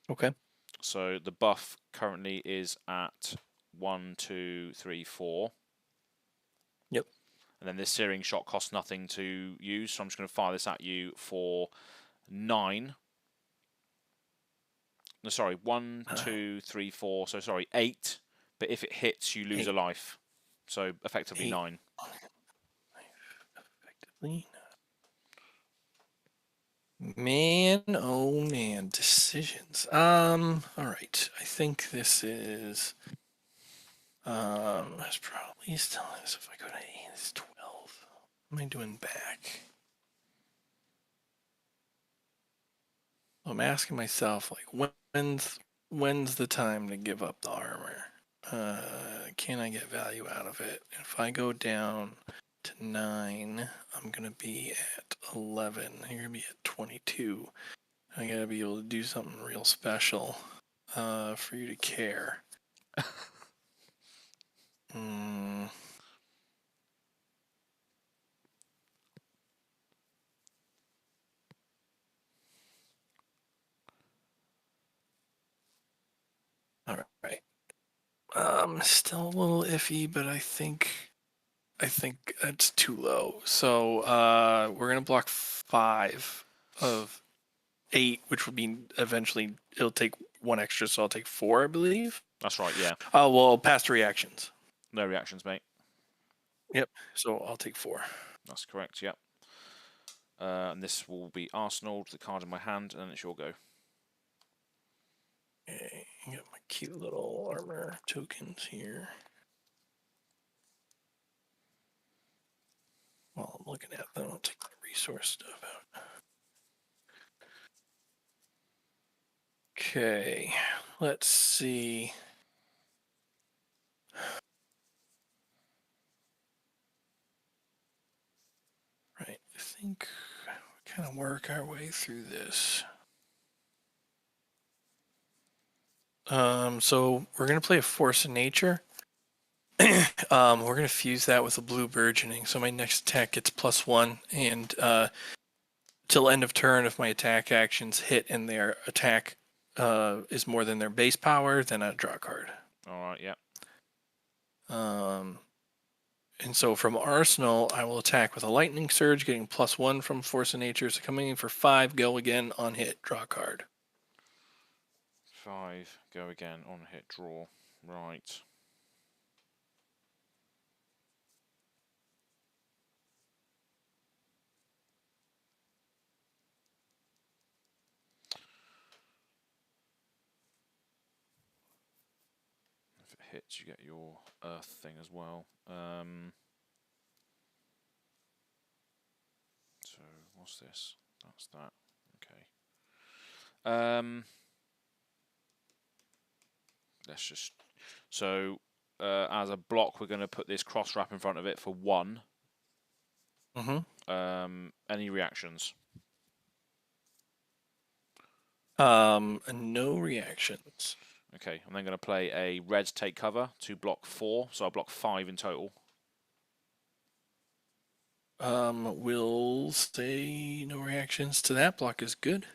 Okay. So the buff currently is at 1, 2, 3, 4. Yep. And then this searing shot costs nothing to use, so I'm just going to fire this at you for 9. No, sorry, 1, 2, 3, 4. So sorry, 8. But if it hits, you lose a 8. life. So effectively 8. 9. Effectively. Man, oh man, decisions. All right. I think this is. That's probably still this. If I go to 8, it's 12. What am I doing back? I'm asking myself, like, when's the time to give up the armor? Can I get value out of it? If I go down to 9, I'm gonna be at 11. You're gonna be at 22. I gotta be able to do something real special for you to care. Mm. All right. Still a little iffy, but I think that's too low. So we're gonna block 5 of 8, which will be eventually it'll take 1 extra, so I'll take 4, I believe. That's right, yeah. Oh well, past reactions. No reactions, mate. Yep. So I'll take 4. That's correct, yep. And this will be Arsenal, the card in my hand, and then it's your go. Okay, I got my cute little armor tokens here. While I'm looking at them, I'll take my resource stuff out. Okay, let's see. Right, I think we kind of work our way through this. So we're gonna play a Force of Nature. We're gonna fuse that with a Blue Burgeoning. So my next attack gets +1, and till end of turn, if my attack actions hit and their attack is more than their base power, then I draw a card. All right, yep. And so from Arsenal, I will attack with a Lightning Surge, getting +1 from Force of Nature. So coming in for 5, go again on hit, draw a card. 5, go again on hit, draw. Right. If it hits, you get your Earth thing as well. So what's this? That's that. Okay. Let's just. So as a block, we're going to put this cross wrap in front of it for 1. Any reactions? No reactions. Okay, I'm then going to play a red take cover to block 4, so I'll block 5 in total. We'll say no reactions to that. Block is good.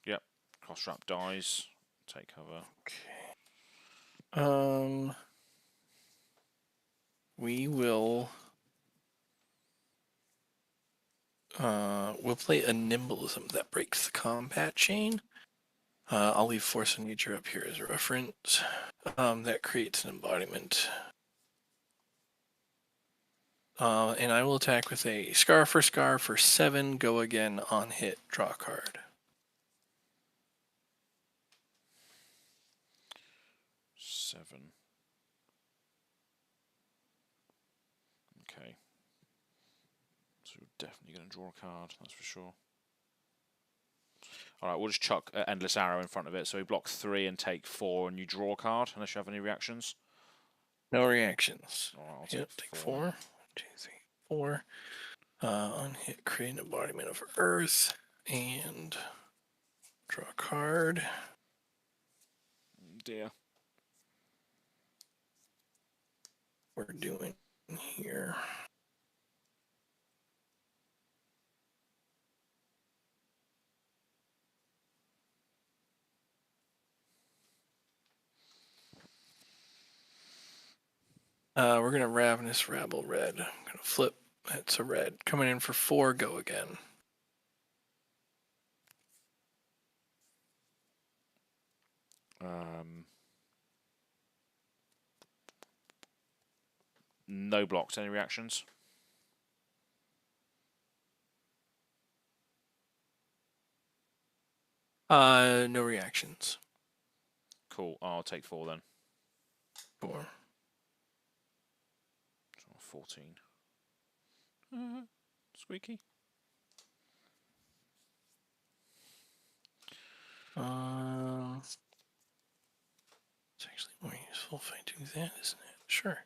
Yep. Cross wrap dies. Take cover. Okay. We will. We'll play a Nimblism that breaks the combat chain. I'll leave Force of Nature up here as a reference. That creates an embodiment. And I will attack with a Scar for 7, go again on hit, draw a card. 7. Okay. So we're definitely going to draw a card, that's for sure. Alright, we'll just chuck an Endless Arrow in front of it. So we block 3 and take 4, and you draw a card, unless you have any reactions. No reactions. Alright, I'll take 4. 1, 2, 3, 4. On hit, create an embodiment of Earth, and draw a card. Dear. We're doing here. We're going to Ravenous Rabble red. I'm going to flip. That's a red. Coming in for 4, go again. No blocks. Any reactions? No reactions. Cool. I'll take 4 then. 4. 14. Squeaky. It's actually more useful if I do that, isn't it? Sure.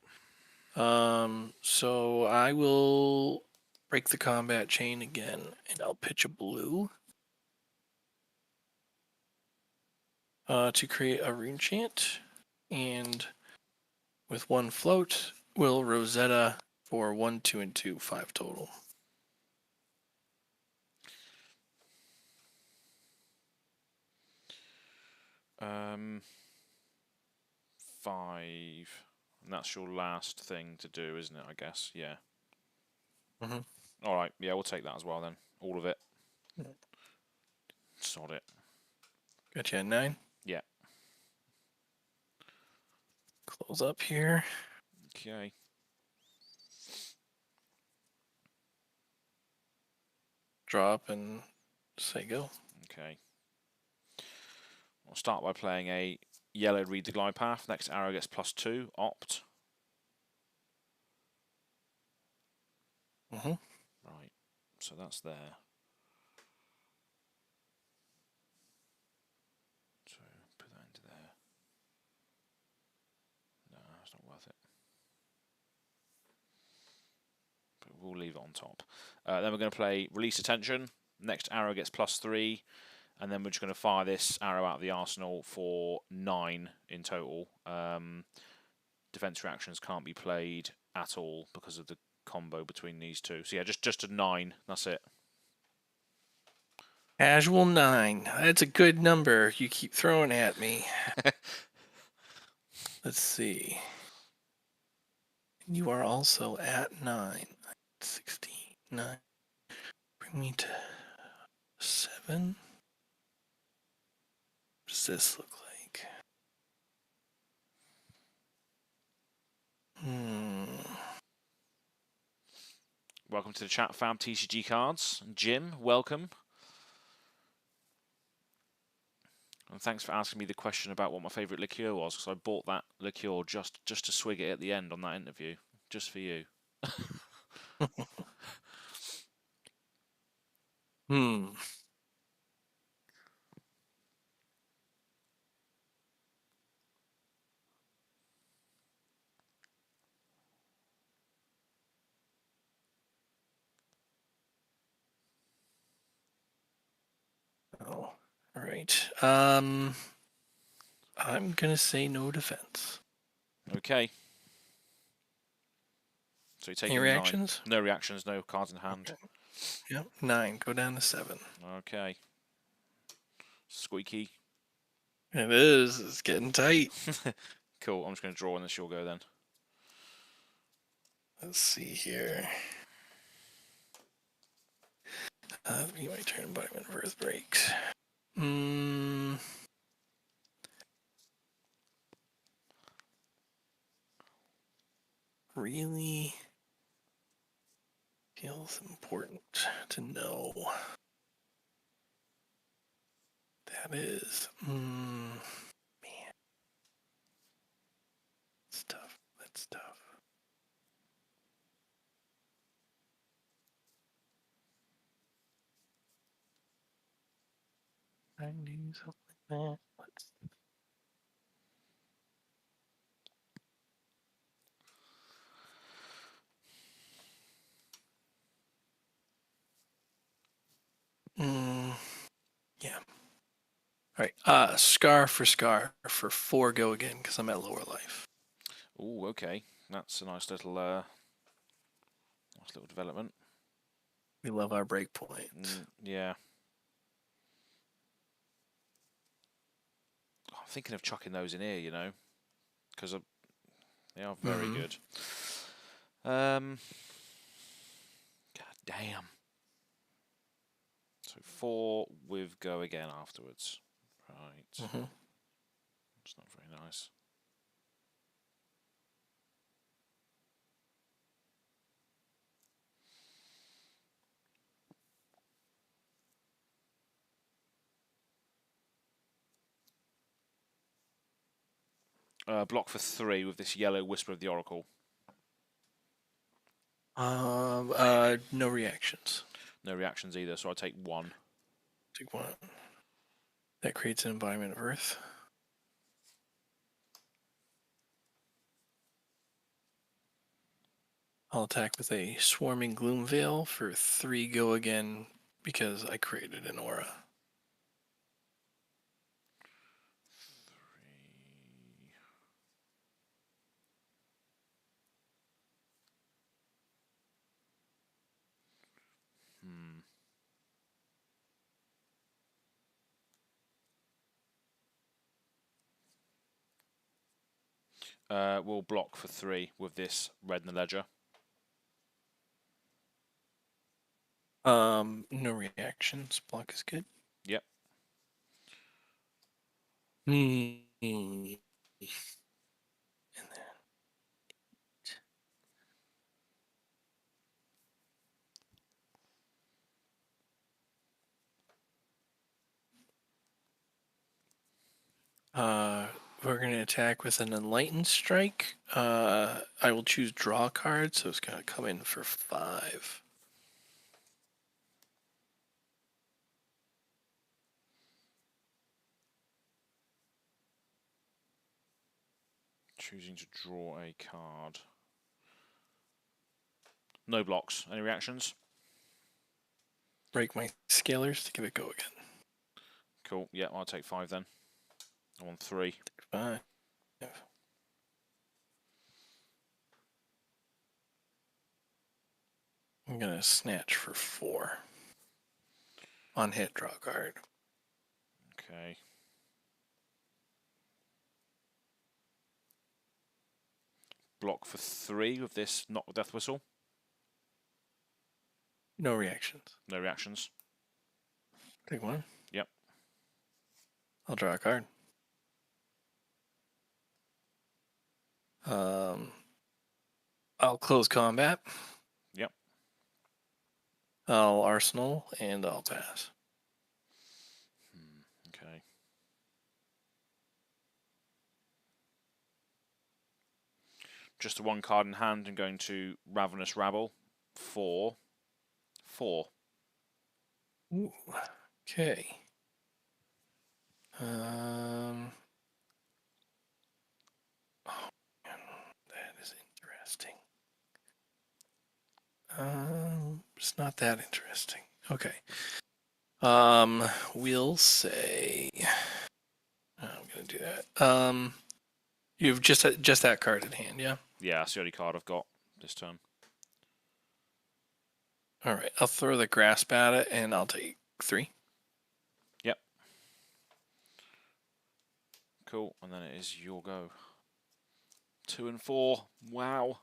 So I will break the combat chain again, and I'll pitch a blue to create a rune chant, and with 1 float, will Rosetta for 1, 2, and 2, 5 total. Um, 5. And that's your last thing to do, isn't it? I guess. Yeah. Mhm. All right. Yeah, we'll take that as well then. All of it. Yeah. Sod it. Gotcha at 9. Yeah. Close up here. Okay. Drop and say go. Okay. I'll start by playing a yellow read the glide path. Next arrow gets +2. Opt. Mhm. Right. So that's there. So put that into there. No, it's not worth it. But we'll leave it on top. Then we're going to play release attention. Next arrow gets +3. And then we're just going to fire this arrow out of the arsenal for 9 in total. Defense reactions can't be played at all because of the combo between these two. So yeah, just a 9. That's it. Casual 9. That's a good number you keep throwing at me. Let's see. You are also at 9. 16, 9. Bring me to 7. What does this look like? Welcome to the chat, fam. TCG Cards. Jim, welcome. And thanks for asking me the question about what my favourite liqueur was, because I bought that liqueur just to swig it at the end on that interview, just for you. Oh, all right. I'm gonna say no defense. Okay. So you take Any 9. reactions? No reactions, no cards in hand. Okay. Yep, 9. Go down to 7. Okay. Squeaky. It is. It's getting tight. Cool. I'm just going to draw and this will go then. Let's see here. Be my turn, but I'm in birth breaks. Really feels important to know. That is, man, it's tough. That's tough. I do something like that. Let's. Yeah. All right. Scar for 4 go again because I'm at lower life. Ooh, okay. That's a nice little development. We love our breakpoints. Yeah. I'm thinking of chucking those in here, you know, because they are very good. God damn. So 4 with go again afterwards. Right. It's not very nice. Block for 3 with this yellow Whisper of the Oracle. No reactions. No reactions either, so I'll take 1. Take 1. That creates an embodiment of Earth. I'll attack with a Swarming Gloom Veil for 3 go again because I created an aura. 3. We'll block for 3 with this Red in the Ledger. No reactions. Block is good. Yep. And then we're going to attack with an Enlightened Strike. I will choose draw card, so it's going to come in for 5. Choosing to draw a card. No blocks. Any reactions? Break my scalers to give it go again. Cool. Yeah, I'll take 5 then. I want 3. Take 5. I'm going to snatch for 4. On hit, draw card. Okay. Block for 3 with this Knock the Death Whistle. No reactions. No reactions. Take 1. Yep. I'll draw a card. I'll close combat. Yep. I'll arsenal and I'll pass. Okay. Just the 1 card in hand and going to Ravenous Rabble for 4. Ooh. Okay. Oh, man, that is interesting. It's not that interesting. Okay. We'll say I'm gonna do that. You've just that card in hand, yeah? Yeah, that's the only card I've got this turn. All right, I'll throw the grasp at it, and I'll take 3. Yep. Cool, and then it is your go. 2 and 4. Wow.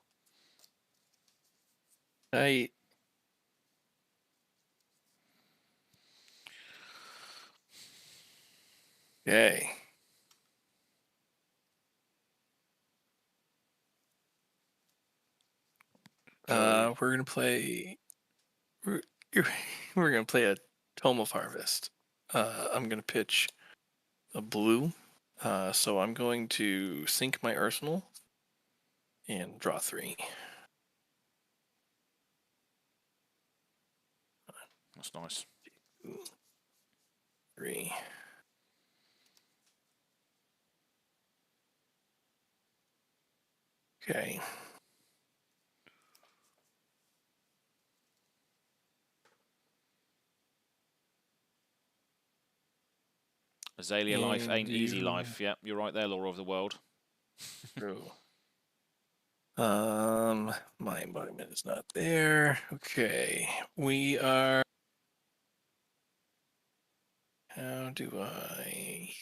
Okay. We're gonna play. We're gonna play a Tome of Harvest. I'm gonna pitch a blue. So I'm going to sink my arsenal and draw 3. That's nice. 3. Okay. Azalea life And ain't easy you- life. Yep, you're right there, Law of the World. True. My embodiment is not there. Okay. We are. How do I?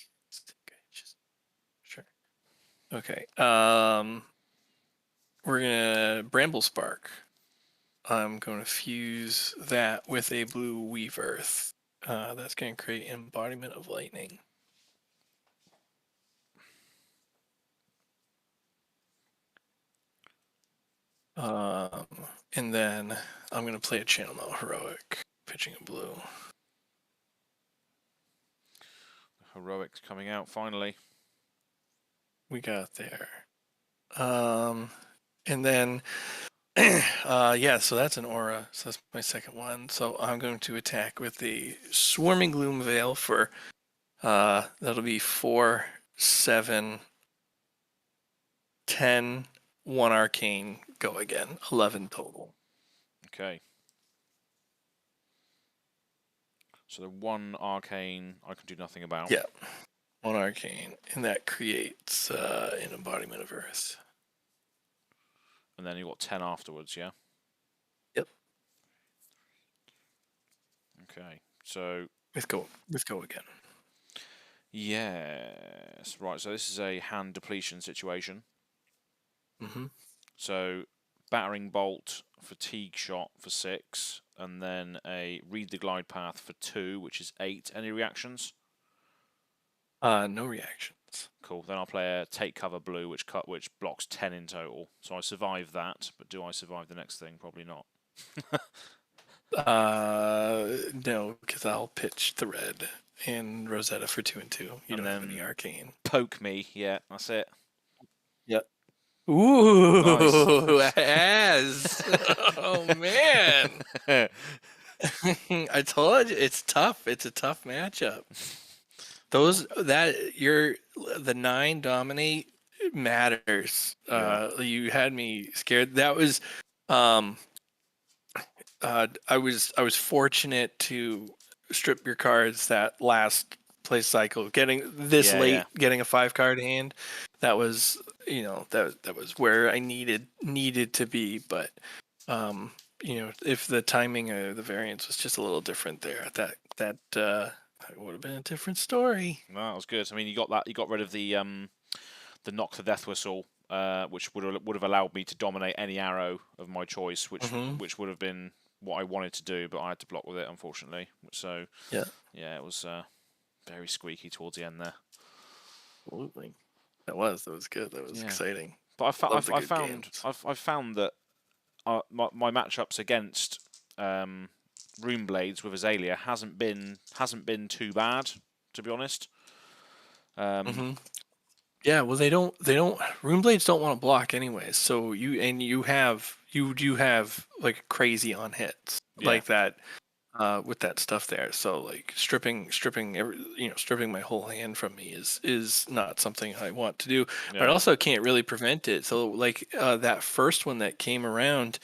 Sure. Okay. We're gonna Bramble Spark. I'm going to fuse that with a blue Weave Earth. That's going to create embodiment of lightning. And then I'm gonna play a Channel Mount Heroic, pitching a blue. Heroics coming out finally. We got there. And then yeah, so that's an aura. So that's my second one. So I'm going to attack with the Swarming Gloom Veil for that'll be 4, 7, 10, 1 arcane, go again. 11 total. Okay. So the 1 arcane I can do nothing about. Yeah. 1 arcane. And that creates an embodiment of Earth. And then you've got 10 afterwards, yeah? Yep. Okay. So With go again. yes. Right, so this is a hand depletion situation. Mm-hmm. So battering bolt, fatigue shot for 6, and then a read the glide path for 2, which is 8. Any reactions? No reactions. Cool. Then I'll play a take cover blue, which blocks 10 in total. So I survive that, but do I survive the next thing? Probably not. No, because I'll pitch the red and Rosetta for 2 and 2. You And don't have any then- arcane. Poke me, yeah, that's it. Yep. Ooh, Nice. as oh man! I told you it's tough. It's a tough matchup. The 9 dominate matters. Yeah. You had me scared. That was I was fortunate to strip your cards that last play cycle. Getting this Yeah, late, yeah. getting a 5-card hand, that was that was where I needed to be. But if the timing of the variance was just a little different there, that would have been a different story. No, that was good. I mean, you got rid of the knock the death whistle, which would have allowed me to dominate any arrow of my choice, which would have been what I wanted to do, but I had to block with it, unfortunately. So Yeah, it was very squeaky towards the end there. absolutely. That was good. That was exciting. But I Love the good found games. I've found that my matchups against Rune Blades with Azalea hasn't been too bad, to be honest. Yeah, well, they don't. Rune Blades don't want to block anyways. So you do have like crazy on hits like that with that stuff there. So like stripping my whole hand from me is not something I want to do. But I also can't really prevent it. So like that first one that came around,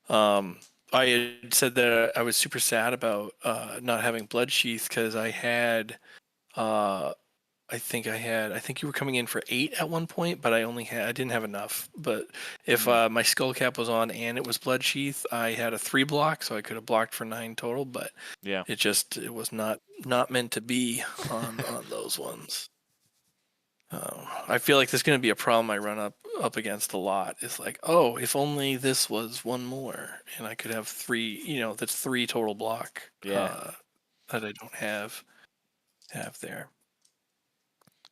I had said that I was super sad about not having Blood Sheath because I had. I think you were coming in for 8 at one point, but I didn't have enough. But if my skull cap was on and it was blood sheath, I had a 3 block, so I could have blocked for 9 total. But it was not meant to be on those ones. I feel like there's going to be a problem I run up against a lot. It's like, oh, if only this was one more, and I could have 3. That's 3 total block. Yeah. That I don't have there.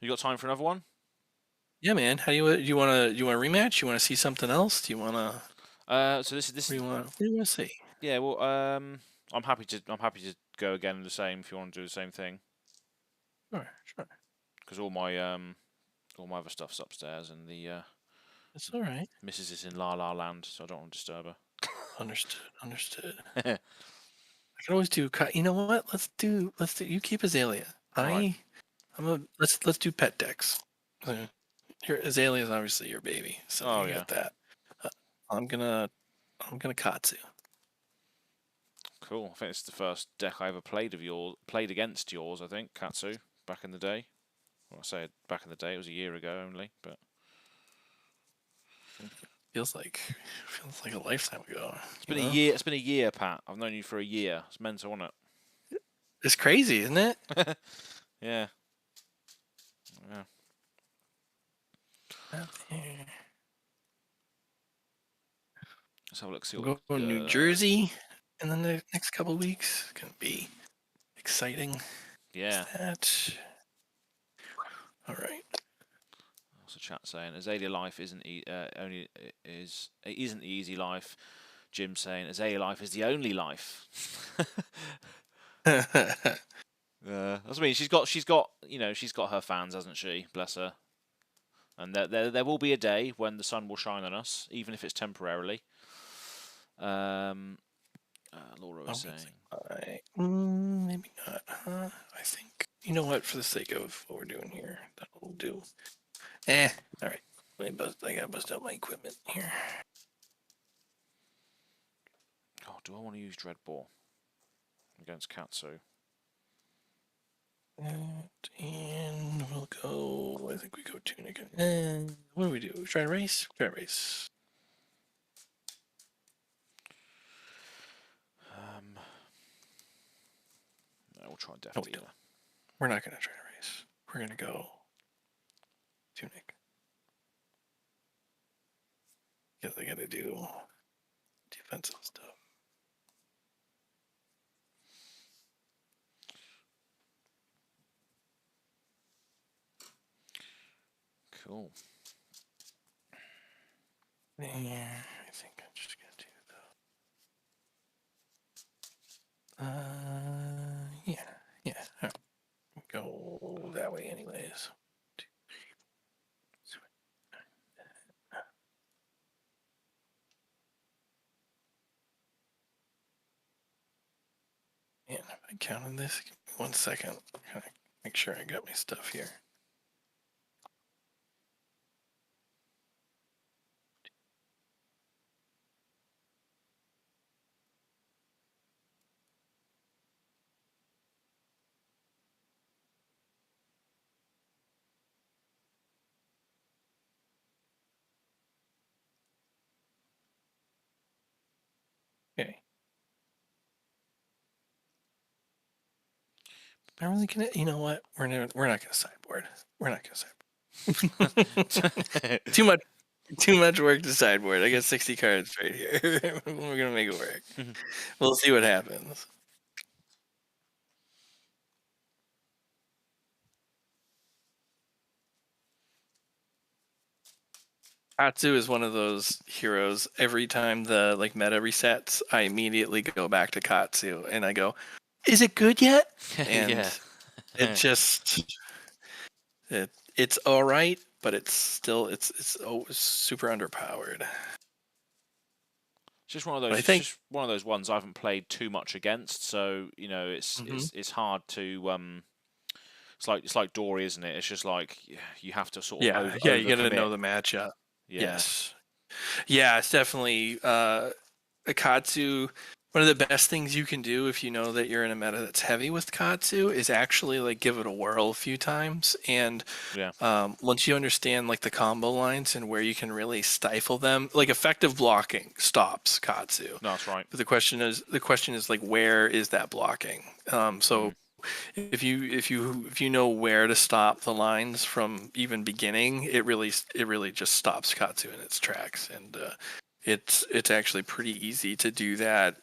You got time for another one? Yeah, man. How do you want to rematch? You want to see something else? Do you want to? So this What do you want to see? Yeah, well, I'm happy to go again the same if you want to do the same thing. Sure. Because all my other stuff's upstairs and the It's all right. Mrs. is in La La Land, so I don't want to disturb her. Understood. I can always do. You know what? Let's do. You keep Azalea. Right. Let's do pet decks. Your Azalea is obviously your baby, so you got that. I'm gonna Katsu. Cool. I think it's the first deck I ever played against yours. I think Katsu back in the day. Well, I say back in the day, it was a year ago only, but feels like a lifetime ago. It's been a year. It's been a year, Pat. I've known you for a year. It's mental, isn't it? It's crazy, isn't it? Yeah. Let's have a look. See we'll go to New Jersey in the next couple of weeks. It's gonna be exciting. Yeah. That. All right. What's the chat saying? Azalea Life isn't isn't the easy life. Jim saying Azalea Life is the only life. That's what I mean. She's got she's got her fans, hasn't she? Bless her. And there will be a day when the sun will shine on us, even if it's temporarily. Laura was saying. Maybe not. I think, you know what, for the sake of what we're doing here, that'll do. All right. I gotta bust out my equipment here. Oh, do I want to use Dreadbore against Katsu? And we'll go, I think we go Tunic. What do we do? Try to race? Try to race. No, we'll try Death Dealer. We're not going to try to race. We're going to go Tunic. Because I got to do defensive stuff. Cool. Yeah, I think I'm just going to do that. Yeah. All right. Go that way anyways. And if I counted this, give me 1 second. Make sure I got my stuff here. Okay. I'm really gonna. You know what? We're not gonna sideboard. We're not gonna sideboard. Too much work to sideboard. I got 60 cards right here. We're gonna make it work. We'll see what happens. Katsu is one of those heroes. Every time the meta resets, I immediately go back to Katsu and I go, "Is it good yet?" And yeah. it just it's all right, but it's still it's super underpowered. It's just one of those. It's just one of those ones I haven't played too much against, so it's hard to It's like Dory, isn't it? It's just like you have to sort of you got to know the matchup. Yeah. Yes. Yeah, it's definitely Katsu. One of the best things you can do if you know that you're in a meta that's heavy with Katsu is actually give it a whirl a few times, and once you understand the combo lines and where you can really stifle them, effective blocking stops Katsu. No, that's right. But the question is where is that blocking? If you know where to stop the lines from even beginning, it really just stops Katsu in its tracks, and it's actually pretty easy to do that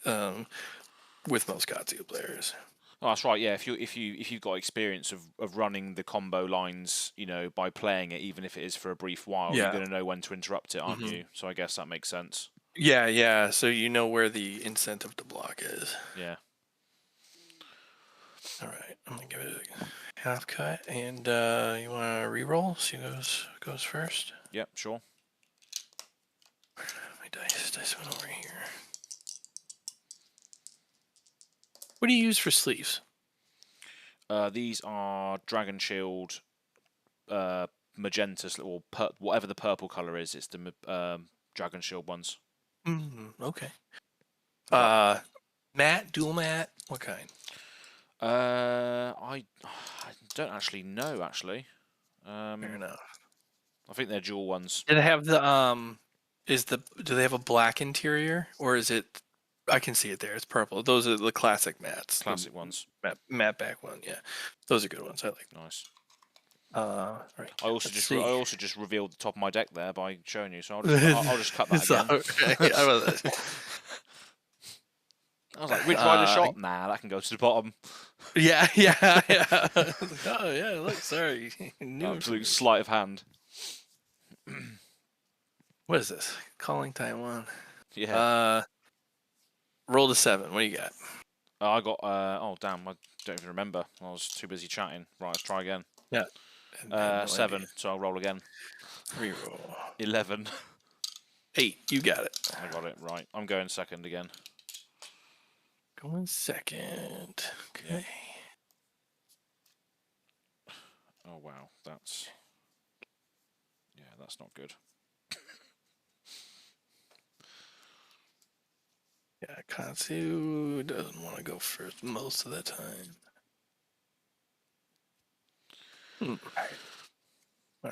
with most Katsu players. Oh, that's right. Yeah, if you've got experience of running the combo lines, by playing it, even if it is for a brief while, you're going to know when to interrupt it, aren't you? So I guess that makes sense. Yeah. So you know where the incentive to block is. Yeah. All right, I'm gonna give it a half cut, and you want to re-roll? See who goes first. Yep, sure. My dice went over here. What do you use for sleeves? These are Dragon Shield, magenta or whatever the purple color is. It's the Dragon Shield ones. Okay. Matte, dual matte, what kind? I don't actually know. Fair enough. I think they're dual ones. Do they have the do they have a black interior, or is it? I can see it there. It's purple. Those are the classic mattes. Classic ones. Matte back one. Yeah, those are good ones. I like. Nice. Right. I also just revealed the top of my deck there by showing you, so I'll just cut that again. I was like, Ridge Rider shot? Nah, that can go to the bottom. Yeah. Oh, yeah, look, sorry. Absolute sleight of hand. What is this? Calling Taiwan. Yeah. Roll to 7. What do you got? I got. Oh damn! I don't even remember. I was too busy chatting. Right, let's try again. Yeah. I have no 7. idea. So I'll roll again. Reroll. 11. 8. You got it. I got it right. I'm going second again. Going second. Okay. Yep. Oh wow, that's. Yeah, that's not good. Yeah, Katsu doesn't want to go first most of the time. All right. All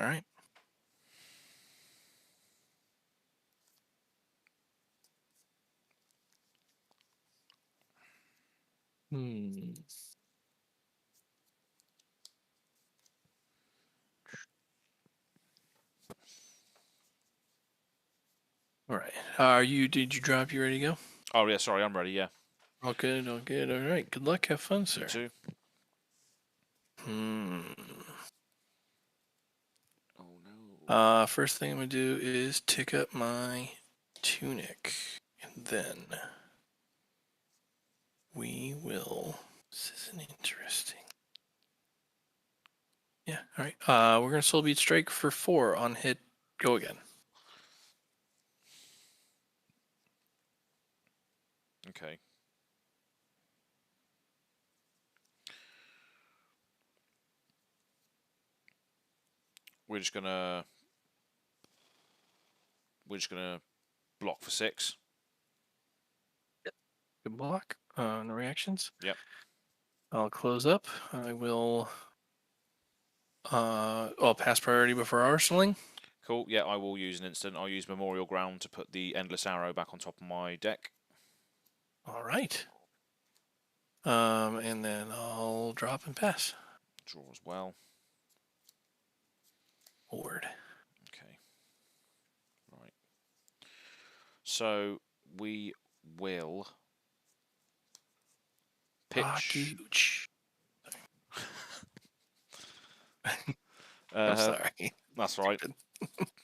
right. Did you drop? You ready to go? Oh yeah, sorry, I'm ready. Yeah. All good. All good. All right. Good luck. Have fun, sir. You too. Oh no. First thing I'm gonna do is tick up my tunic, and then we will. This isn't interesting. Yeah. All right. We're gonna soul beat strike for 4 on hit. Go again. Okay. We're just gonna block for 6. Good block. No reactions. Yep. I'll close up. I will. I'll pass priority before arsenaling. Cool. Yeah, I will use an instant. I'll use Memorial Ground to put the Endless Arrow back on top of my deck. All right. And then I'll drop and pass. Draw as well. Forward. Okay. Right. So we will pitch. Huge. I'm Uh, sorry. That's right.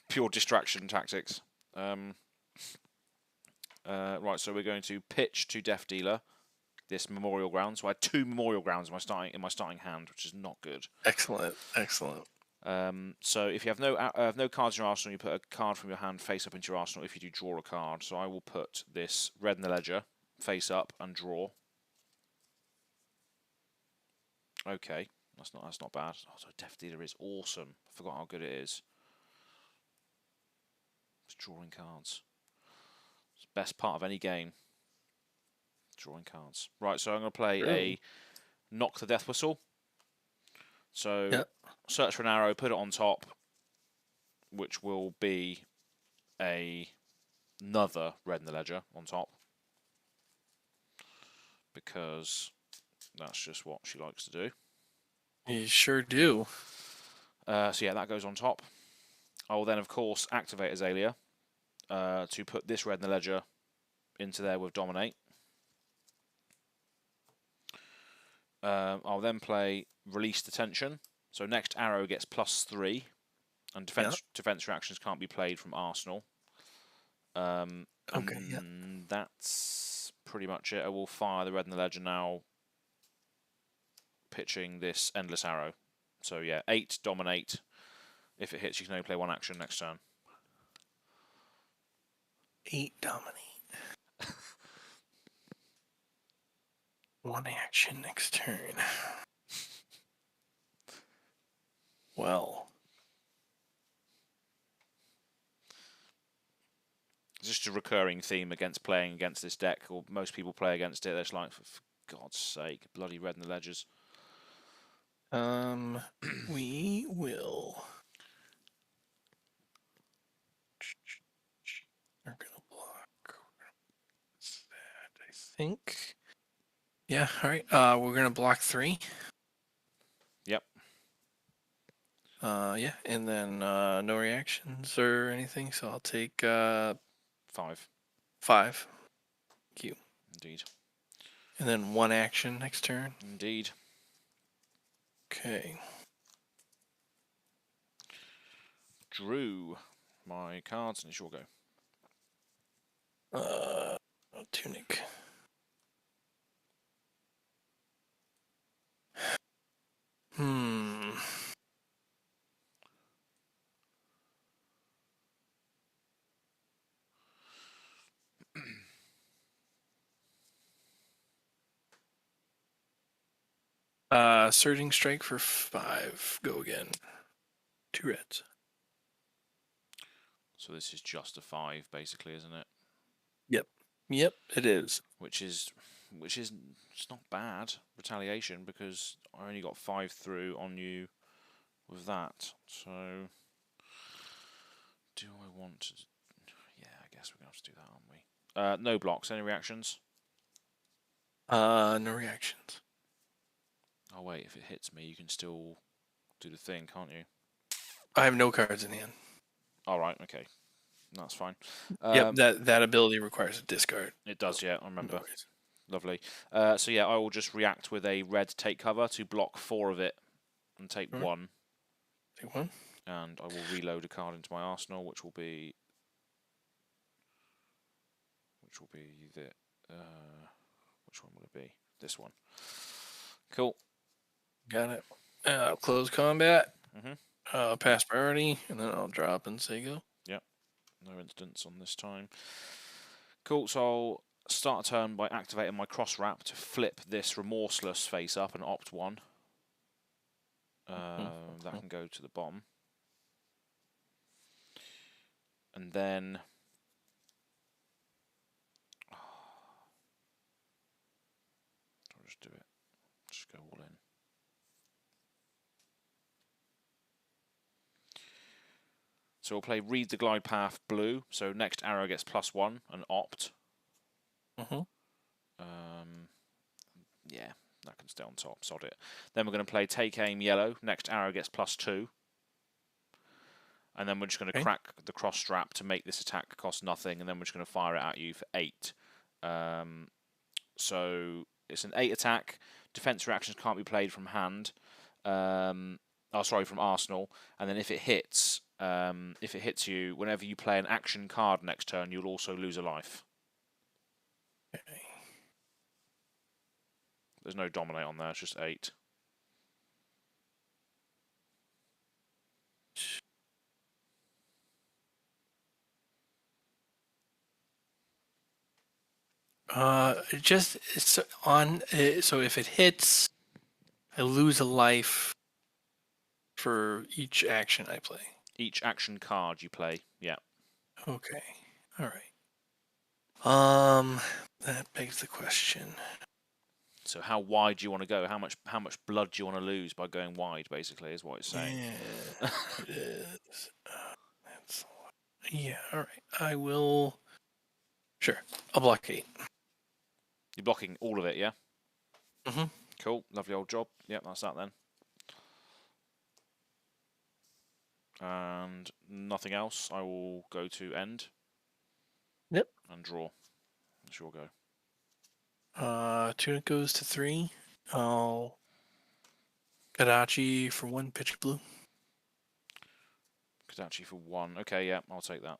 Pure distraction tactics. Right, so we're going to pitch to Death Dealer this Memorial Ground. So I had 2 Memorial Grounds in my starting hand, which is not good. Excellent. Excellent. So if you have no cards in your arsenal, you put a card from your hand face up into your arsenal. If you do, draw a card. So I will put this Red in the Ledger face up and draw. Okay, that's not bad. Oh, so Death Dealer is awesome. I forgot how good it is. It's drawing cards. It's the best part of any game. Drawing cards. Right, so I'm going to play a Knock the Death Whistle. So search for an arrow, put it on top, which will be another Red in the Ledger on top. Because that's just what she likes to do. You sure do. So yeah, that goes on top. I will then, of course, activate Azalea to put this Red in the Ledger into there with Dominate. I'll then play Release Detention. So next arrow gets +3, and defense reactions can't be played from Arsenal. Okay, that's pretty much it. I will fire the Red in the Ledger now, pitching this Endless Arrow. So yeah, 8 Dominate. If it hits, you can only play 1 action next turn. 8 Dominate. 1 action next turn. Well. It's just a recurring theme against playing against this deck, or most people play against it. It's like, for God's sake, bloody Red in the Ledgers. We will. We're gonna block. What's that? I think. Yeah. All right. We're gonna block 3. Yep. Yeah, and then no reactions or anything, so I'll take 5. 5. Thank you. Indeed. And then 1 action next turn. Indeed. Okay. Drew. my cards, and it's your go. Tunic. Hmm. Surging strike for 5. Go again. 2 reds. So this is just a 5, basically, isn't it? Yep, it is. Which is it's not bad retaliation because I only got 5 through on you with that. So do I want to? Yeah, I guess we're gonna have to do that, aren't we? No blocks. Any reactions? No reactions. Oh wait, if it hits me, you can still do the thing, can't you? I have no cards in hand. All right, okay, that's fine. Yep, that ability requires a discard. It does, yeah. I remember. No worries. Lovely. So yeah, I will just react with a red take cover to block 4 of it and take Sure. 1. Take 1. And I will reload a card into my arsenal, which will be the which one will it be? This one. Cool. Got it. Close combat. Mhm. Pass priority, and then I'll drop and say go. Yep. No incidents on this time. Cool. So I'll start a turn by activating my cross wrap to flip this remorseless face up and opt 1. That can go to the bottom. And then I'll just do it. Just go all in. So we'll play Read the Glide Path blue. So next arrow gets +1 and opt. Yeah, that can stay on top. Sod it. Then we're going to play Take Aim yellow. Next arrow gets +2. And then we're just going to crack the cross strap to make this attack cost nothing. And then we're just going to fire it at you for 8. So it's an 8 attack. Defense reactions can't be played from hand. From arsenal. And then if it hits you, whenever you play an action card next turn, you'll also lose a life. Okay. There's no dominate on there. It's just 8. Just so on. So if it hits, I lose a life for each action I play. Each action card you play, yeah. Okay. All right. That begs the question. So how wide do you want to go? How much blood do you want to lose by going wide? Basically, is what it's saying. Yeah, it is. Yeah. All right. I will. Sure. I'll block 8. You're blocking all of it, yeah. Mhm. Cool. Lovely old job. Yep, that's that then. And nothing else. I will go to end. Yep. And draw. It's your go. Tunic goes to 3. I'll Kadachi for 1 pitch blue. Kadachi for 1. Okay, yeah, I'll take that.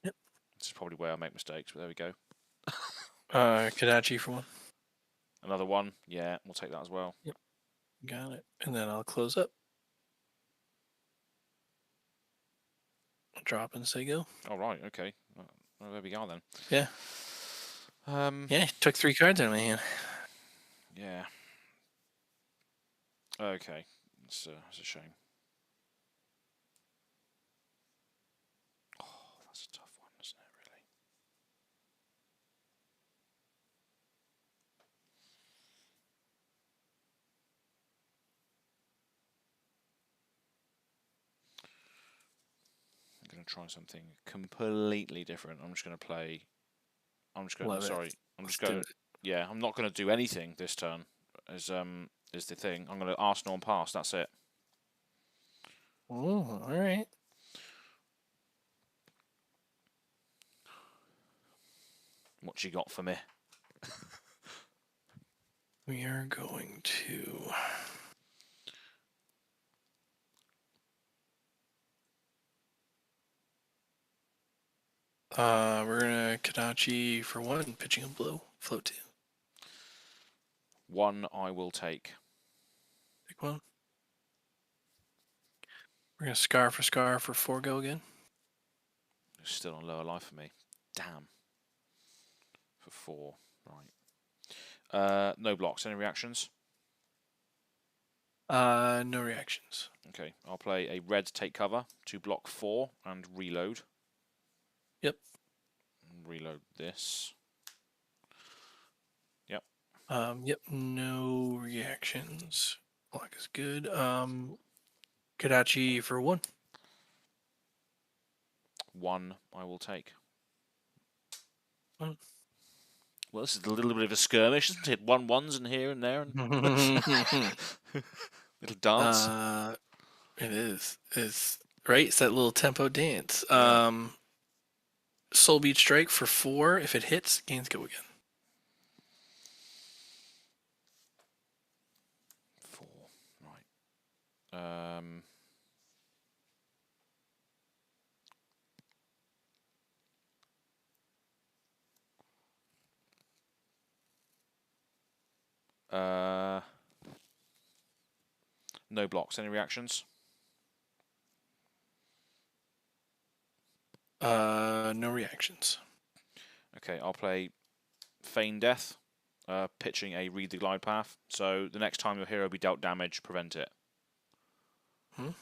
Yep. This is probably where I make mistakes, but there we go. Kadachi for 1. Another 1. Yeah, we'll take that as well. Yep. Got it. And then I'll close up. Drop and say go. All right. Okay. Well, there we go then. Yeah. Yeah. Took 3 cards out of my hand. Yeah. Okay. It's a shame. Oh, that's a tough one, isn't it? Really. I'm going to try something completely different. I'm just going to play. I'm just going. I'm just going. Yeah, I'm not going to do anything this turn. Is the thing. I'm going to Arsenal and pass. That's it. Oh, all right. What you got for me? We are going to. We're gonna Kadachi for 1, pitching a blow, float 2. 1 I will take. Pick 1. We're gonna Scar for 4, go again. It's still on lower life for me. Damn. For 4, right. No blocks. Any reactions? No reactions. Okay, I'll play a red take cover to block 4 and reload. Yep. Reload this. Yep. Yep, no reactions. Block is good. Kadachi for 1. 1 I will take. 1. Well, this is a little bit of a skirmish, isn't it? 1-1s in here and there. And little dance. It is. It's right. It's that little tempo dance. Yeah. Soul Beat Strike for 4. If it hits, gains go again. 4, right. No blocks. Any reactions? No reactions. Okay, I'll play Feign Death, pitching a Read the Glide Path. So the next time your hero be dealt damage, prevent it. And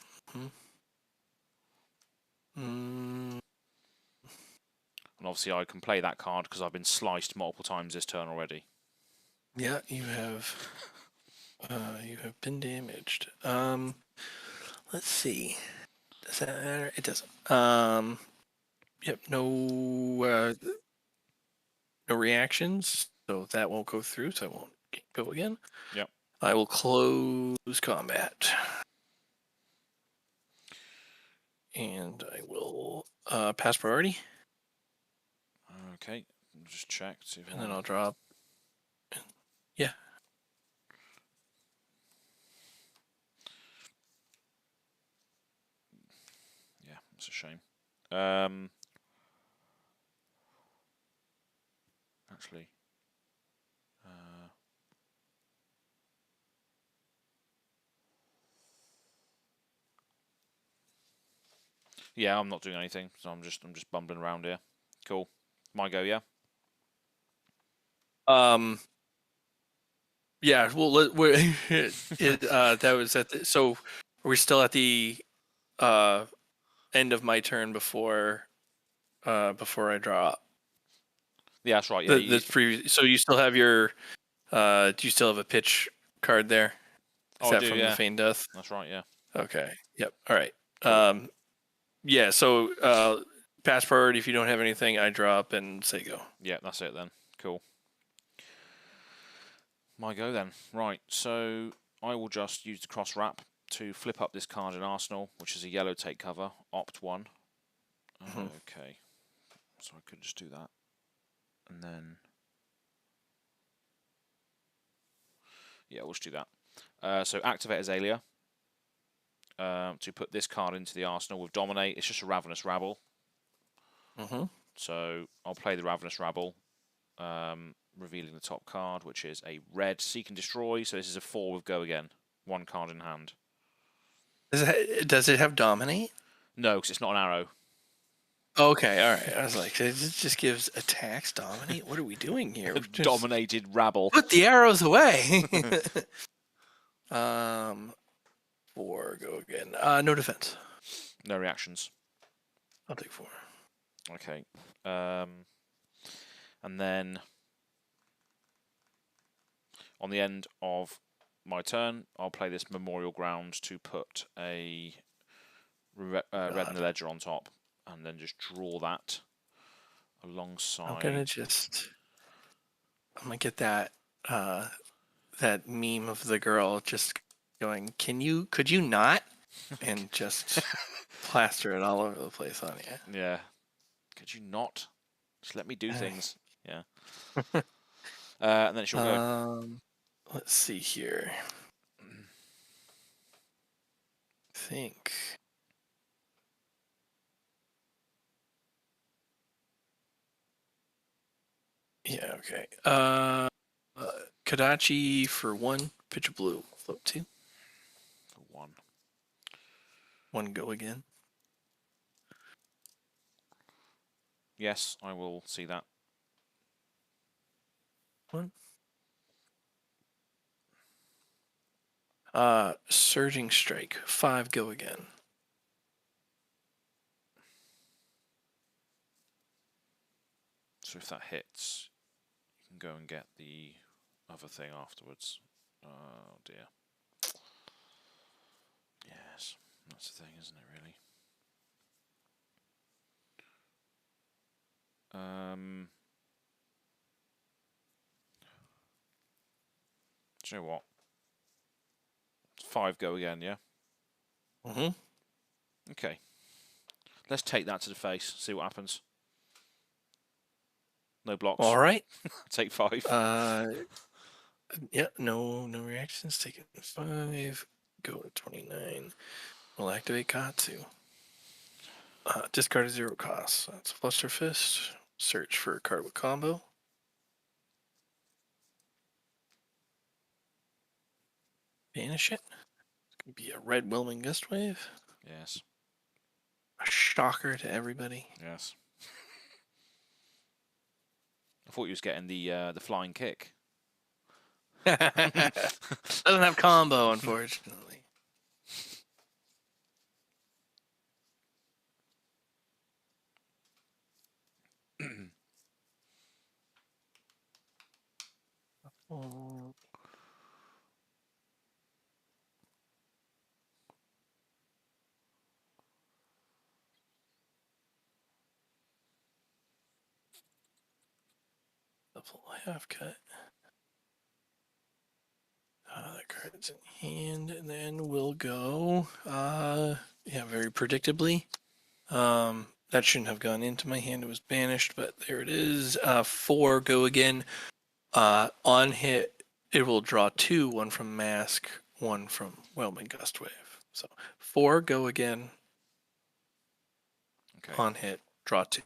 obviously I can play that card because I've been sliced multiple times this turn already. Yeah, you have been damaged. Let's see. Does that matter? It doesn't. Yep, no reactions, so that won't go through, so I won't go again. Yep. I will close combat. And I will pass priority. Okay, just check. See if and then I'll drop. Yeah. Yeah, it's a shame. Actually, yeah, I'm not doing anything, so I'm just bumbling around here. Cool. My go, yeah. Yeah. Well, that was at the, so. Are we still at the end of my turn before I draw up? Yeah, that's right. Yeah. So you still have your do you still have a pitch card there? Is that from the Feign Death? That's right. Yeah. Okay. Yep. All right. Cool. Yeah. So pass priority. If you don't have anything, I drop and say go. Yeah, that's it then. Cool. My go then. Right. So I will just use the cross wrap to flip up this card in Arsenal, which is a yellow take cover, opt 1. Okay. So I could just do that. And then yeah, we'll just do that. So activate Azalea to put this card into the arsenal with Dominate. It's just a Ravenous Rabble. So I'll play the Ravenous Rabble, revealing the top card, which is a red Seek and Destroy. So this is a 4 with Go Again. 1 card in hand. Does it have Dominate? No, because it's not an arrow. Okay, all right. I was like, it just gives attacks Dominate? What are we doing here? Dominated Rabble. Put the arrows away. 4, go again. No defense. No reactions. I'll take 4. Okay. And then on the end of my turn, I'll play this Memorial Ground to put a red in the ledger on top, and then just draw that alongside. I'm gonna get that that meme of the girl just going, could you not? And just plaster it all over the place on you. Yeah. Could you not? Just let me do things. Yeah. And then she'll go. Let's see here. I think. Yeah, okay. Kadachi for 1, pitch a blue, float 2, For 1. 1 go again. Yes, I will see that. 1. Surging strike, 5 go again. So if that hits, you can go and get the other thing afterwards. Oh dear. Yes, that's the thing, isn't it, really? Do you know what? 5 go again, yeah? Mm-hmm. Okay. Let's take that to the face, see what happens. No blocks. All right. Take 5. Yeah, no reactions. Taking 5. Go to 29. We'll activate Katsu. Discard a 0 cost. That's Fluster Fist. Search for a card with combo. Banish it. It's going to be a red Whelming Gust Wave. Yes. A shocker to everybody. Yes. I thought you was getting the flying kick. Doesn't have combo, unfortunately. Oh. Double half cut. The card's in hand, and then we'll go. Yeah, very predictably. That shouldn't have gone into my hand. It was banished, but there it is. 4 go again. On hit, it will draw 2, 1 from Mask, 1 from Whelming Gust Wave. So 4 go again. Okay. On hit, draw 2.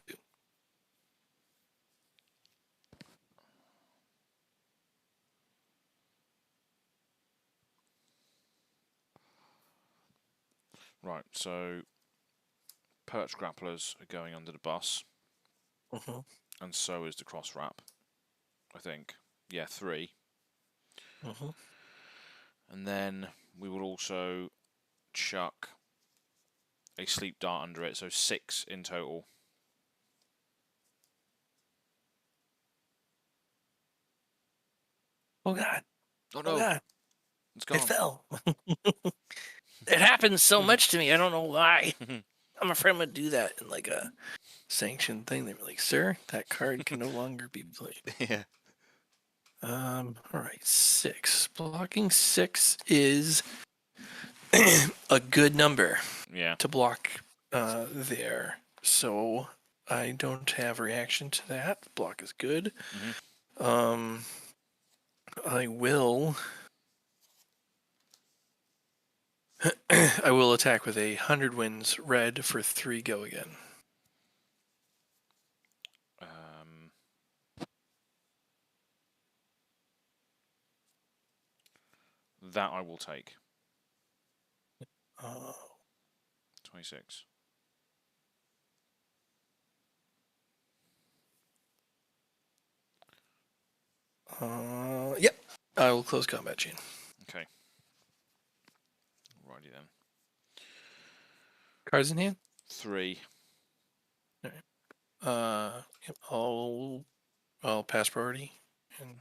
Right, so Perch Grapplers are going under the bus. Mm-hmm. And so is the Cross Wrap, I think. Yeah, 3. Mm-hmm. And then we will also chuck a Sleep Dart under it, so 6 in total. Oh God! Oh Oh no, God! it's gone. It fell. It happens so much to me. I don't know why. I'm afraid I'm gonna do that in like a sanctioned thing. They were like, "Sir, that card can no longer be played." Yeah. All right, 6. Blocking 6 is a good number Yeah. to block there. So I don't have reaction to that. Block is good. Mm-hmm. I will. I will attack with a 100 Winds red for 3 go again. That I will take. 26. Yep. I will close combat chain. Okay. Righty then. Cards in hand? 3. All right. Yep, I'll pass priority and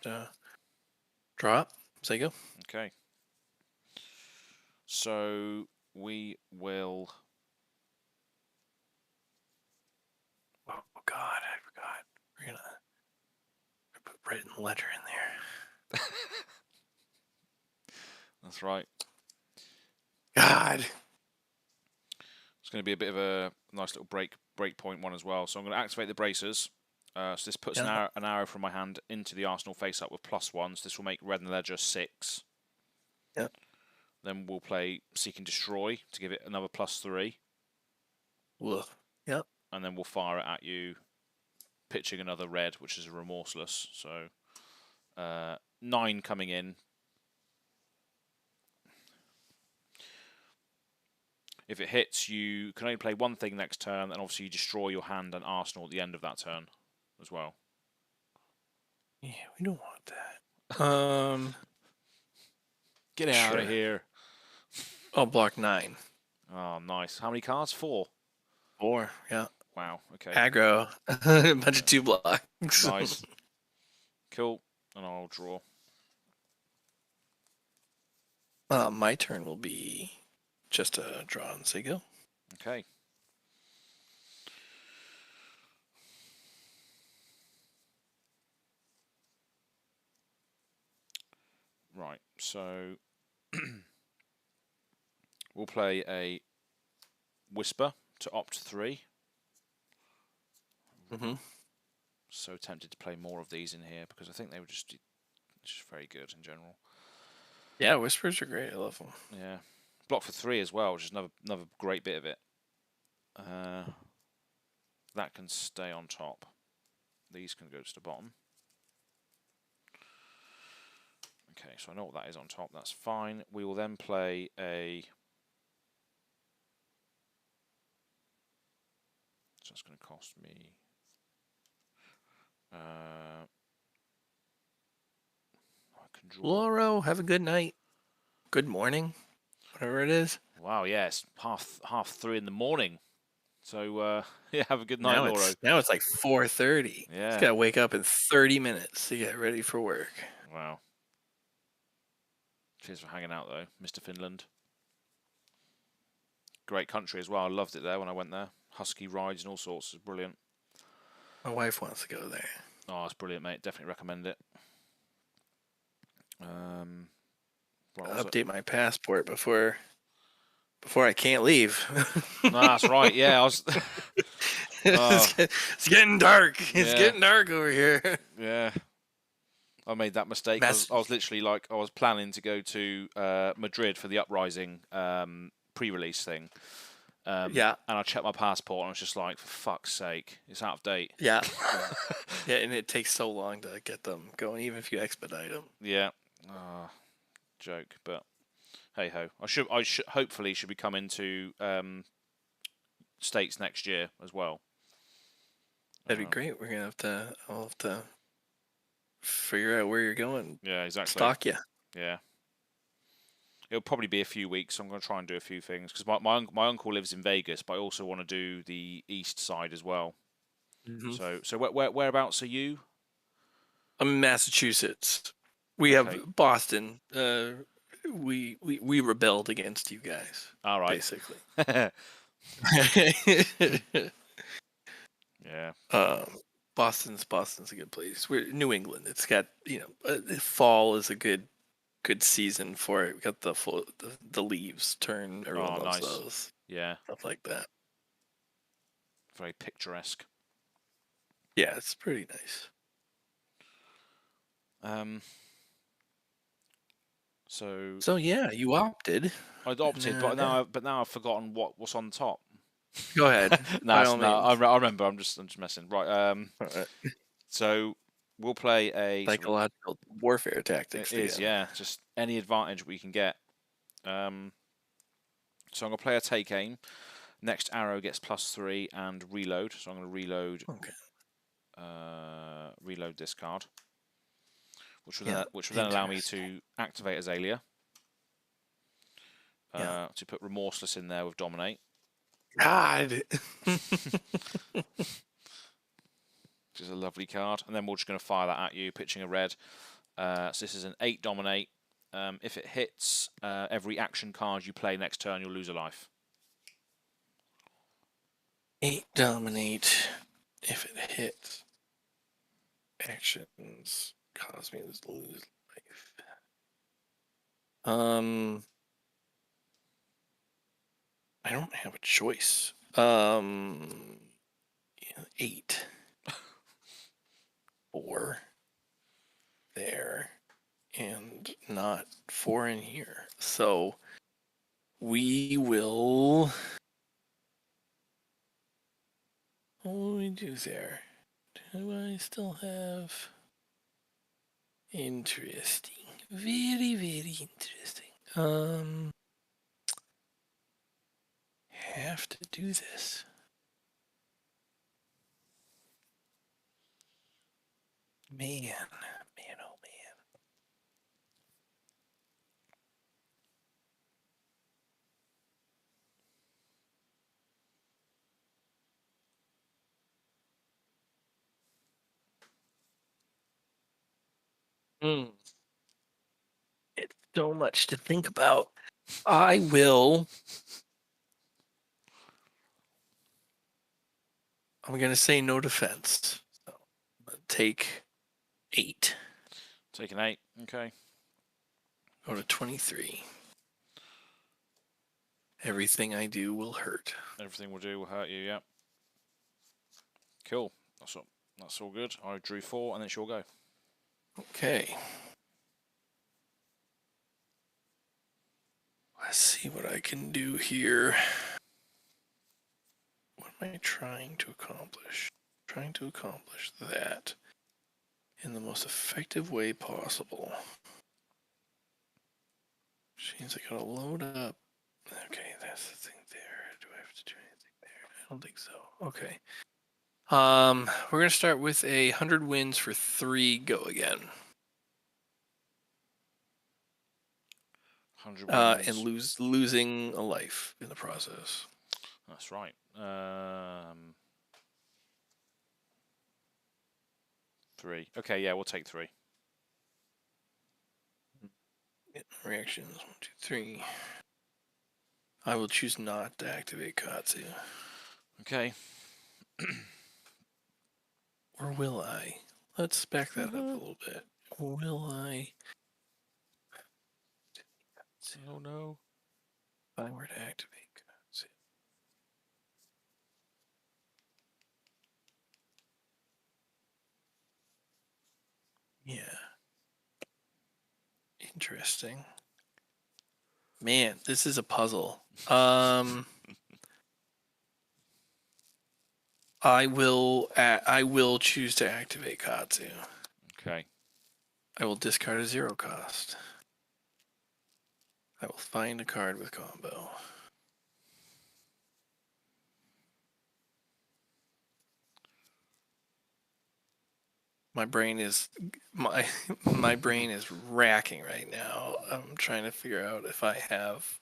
drop. Sego. Okay. So we will. Oh God, I forgot. We're gonna put written letter in there. That's right. God. It's going to be a bit of a nice little break point one as well. So I'm going to activate the bracers. So this puts an arrow from my hand into the arsenal face up with +1. So this will make red and ledger 6. Yep. Then we'll play Seek and Destroy to give it another +3. Woof. Yep. And then we'll fire it at you. pitching another red, which is a remorseless. So 9 coming in. If it hits, you can only play one thing next turn, and obviously you destroy your hand and arsenal at the end of that turn as well. Yeah, we don't want that. Get out of here. I'll block 9. Oh, nice. How many cards? 4. 4, yeah. Wow, okay. Aggro. A bunch of 2 blocks. Nice. Cool. And I'll draw. My turn will be just a draw and say go. Okay. Right, so we'll play a Whisper to opt 3. Mm-hmm. So tempted to play more of these in here because I think they were just very good in general. Yeah, Whispers are great. I love them. Yeah. Block for 3 as well, which is another great bit of it. That can stay on top. These can go to the bottom. Okay, so I know what that is on top. That's fine. We will then play a... So that's going to cost me... I can draw... Loro, have a good night. Good morning. Whatever it is. Wow, yeah, it's half 3 in the morning. So, yeah, have a good night, Lauro. Now it's like 4:30. Yeah. He's got to wake up in 30 minutes to get ready for work. Wow. Cheers for hanging out, though, Mr. Finland. Great country as well. I loved it there when I went there. Husky rides and all sorts. It's brilliant. My wife wants to go there. Oh, it's brilliant, mate. Definitely recommend it. I'll update my passport before I can't leave. No, that's right. Yeah, I was. It's getting dark. It's getting dark over here. Yeah, I made that mistake. I was literally like, I was planning to go to Madrid for the Uprising pre-release thing. Yeah. And I checked my passport and I was just like, for fuck's sake, it's out of date. Yeah. Yeah, and it takes so long to get them going, even if you expedite them. Yeah. Joke, but hey ho. I should hopefully should be coming to States next year as well. That'd be great. I'll have to figure out where you're going. Yeah, exactly. Stalk you. Yeah. It'll probably be a few weeks. So I'm going to try and do a few things because my uncle lives in Vegas, but I also want to do the east side as well. Mm-hmm. So whereabouts are you? I'm in Massachusetts. We have Boston. We rebelled against you guys. All right. Basically. Yeah. Boston's a good place. We're New England. It's got fall is a good season for it. We got the leaves turn. Everyone loves those. Yeah. Stuff like that. Very picturesque. Yeah, it's pretty nice. So yeah, you opted. I opted, but now I've forgotten what's on top. Go ahead. I remember. I'm just messing. Right. All right. So we'll play a psychological warfare tactics. It is, yeah. Just any advantage we can get. So I'm gonna play a take aim. Next arrow gets +3 and reload. So I'm gonna reload. Okay. Reload this card, which will then allow me to activate Azalea. To put Remorseless in there with Dominate. God. Which is a lovely card. And then we're just going to fire that at you, pitching a red. So this is an 8 Dominate. If it hits, every action card you play next turn, you'll lose a life. 8 Dominate. If it hits, actions cause me to lose life. I don't have a choice. 8. 4 there, and not 4 in here. So we will. What will we do there? do I still have? Interesting. Very, very interesting. Have to do this. Man, oh man. It's so much to think about. I will. I'm gonna say no defense. So take 8. Take an 8. Okay. Go to 23. Everything I do will hurt. Everything will do will hurt you. Yeah. Cool. That's all good. I drew 4, and then it's your go. Okay. Let's see what I can do here. What am I trying to accomplish? Trying to accomplish that in the most effective way possible. Which means I gotta load up. Okay, that's the thing there. Do I have to do anything there? I don't think so. Okay. We're gonna start with 100 wins for 3. Go again. 100 wins. And losing a life in the process. That's right. 3. Okay, yeah, we'll take 3. Reactions 1, 2, 3. I will choose not to activate Katsu. Okay. Or will I? Let's back that up a little bit. Will I? Oh no. If I were to activate Katsu. Yeah. Interesting. Man, this is a puzzle. I will choose to activate Katsu. Okay. I will discard a 0 cost. I will find a card with combo. My brain is racking right now. I'm trying to figure out if I have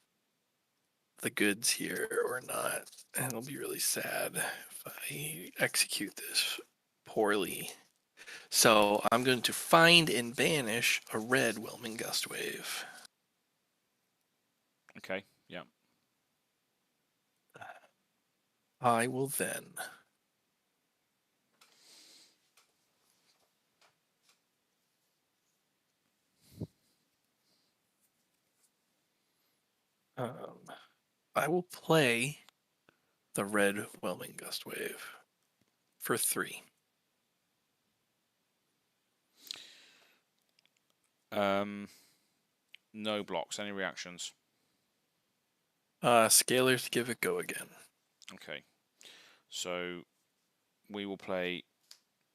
the goods here or not. And it'll be really sad if I execute this poorly. So I'm going to find and banish a red Whelming Gust Wave. Okay, yeah. I will then I will play the red Whelming Gust Wave for 3. No blocks. Any reactions? Scalers, give it go again. Okay. So we will play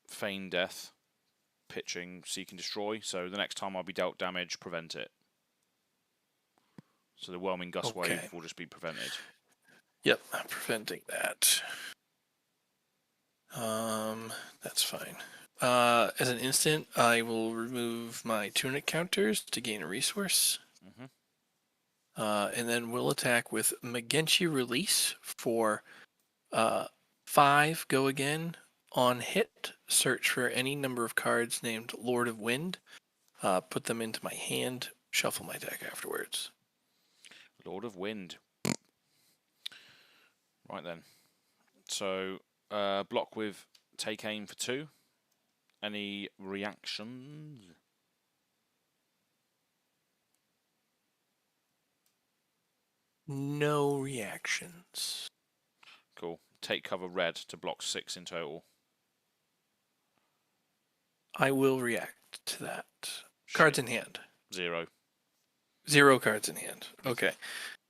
Feign Death, pitching Seek and Destroy. So the next time I'll be dealt damage, prevent it. So the Whelming Gust Wave will just be prevented. Yep, I'm preventing that. That's fine. As an instant, I will remove my tunic counters to gain a resource. And then we'll attack with Magenchi Release for 5. Go again. On hit, search for any number of cards named Lord of Wind. Put them into my hand. Shuffle my deck afterwards. Lord of Wind. Right then. So block with Take Aim for 2. Any reactions? No reactions. Cool. Take cover red to block 6 in total. I will react to that. Cards in hand. 0. 0 cards in hand. Okay.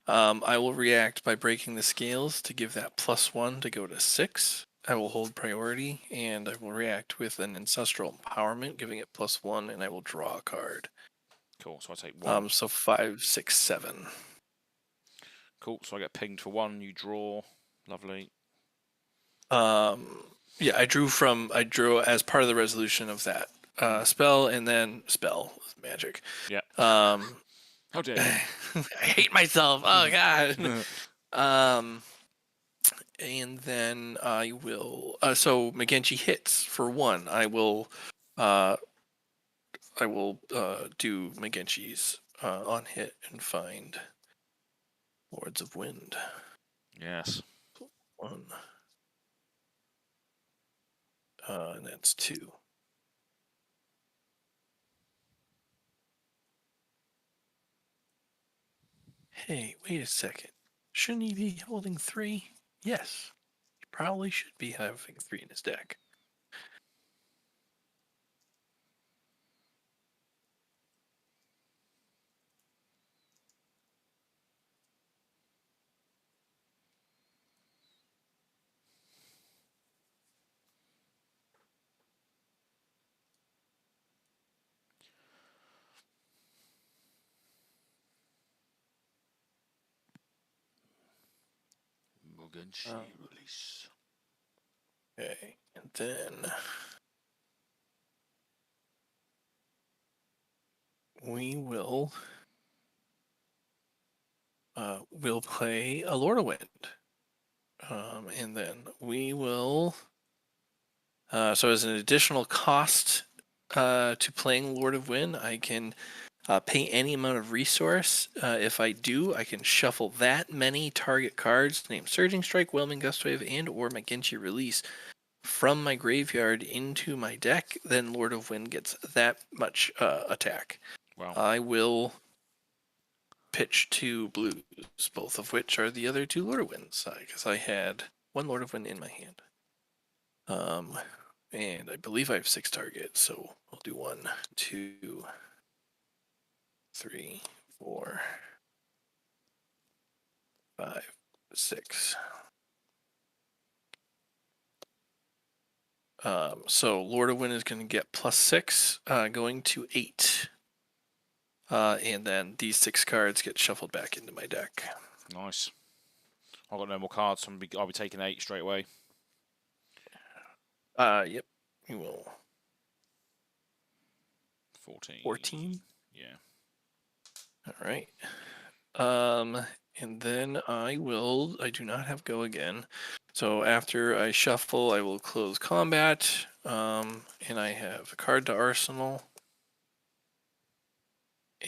I will react by breaking the scales to give that +1 to go to 6. I will hold priority, and I will react with an Ancestral Empowerment, giving it +1, and I will draw a card. Cool. So I take 1. So 5, 6, 7. Cool. So I get pinged for 1. You draw. Lovely. Yeah, I drew as part of the resolution of that spell, and then spell magic. Yeah. How dare you? I hate myself. Oh god. And then I will. So McGinty hits for 1. I will do McGinty's on hit and find Lords of Wind. Yes. 1. And that's 2. Hey, wait a second. Shouldn't he be holding 3? Yes. He probably should be having 3 in his deck. Mugenshi release. Okay, and then we will we'll play a Lord of Wind. And then we will so as an additional cost to playing Lord of Wind, I can pay any amount of resource. If I do, I can shuffle that many target cards named Surging Strike, Whelming Gustwave, and or McGinty Release from my graveyard into my deck. Then Lord of Wind gets that much attack. Wow. I will pitch 2 blues, both of which are the other 2 Lord of Winds, because I had 1 Lord of Wind in my hand. And I believe I have 6 targets, so I'll do 1, 2, 3, 4, 5, 6. So Lord of Wind is going to get +6, going to 8. And then these 6 cards get shuffled back into my deck. Nice. I've got no more cards, so I'll be taking 8 straight away. Yep. You will. 14. 14? Yeah. All right. And then I do not have go again. So after I shuffle, I will close combat. And I have a card to arsenal.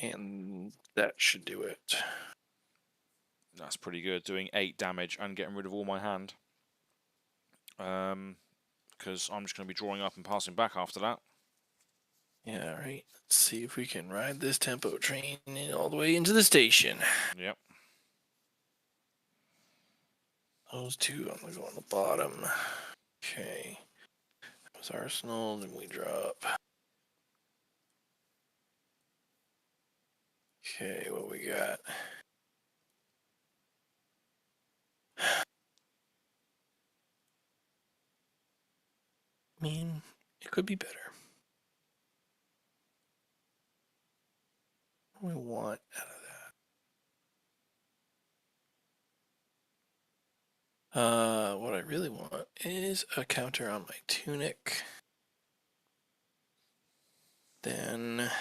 And that should do it. That's pretty good, doing 8 damage and getting rid of all my hand. Because I'm just going to be drawing up and passing back after that. Yeah, all right. Let's see if we can ride this tempo train all the way into the station. Yep. Those 2, I'm going to go on the bottom. Okay. That was arsenal, then we drop. Okay, what we got? I mean, it could be better. What do we want out of that? What I really want is a counter on my tunic. Then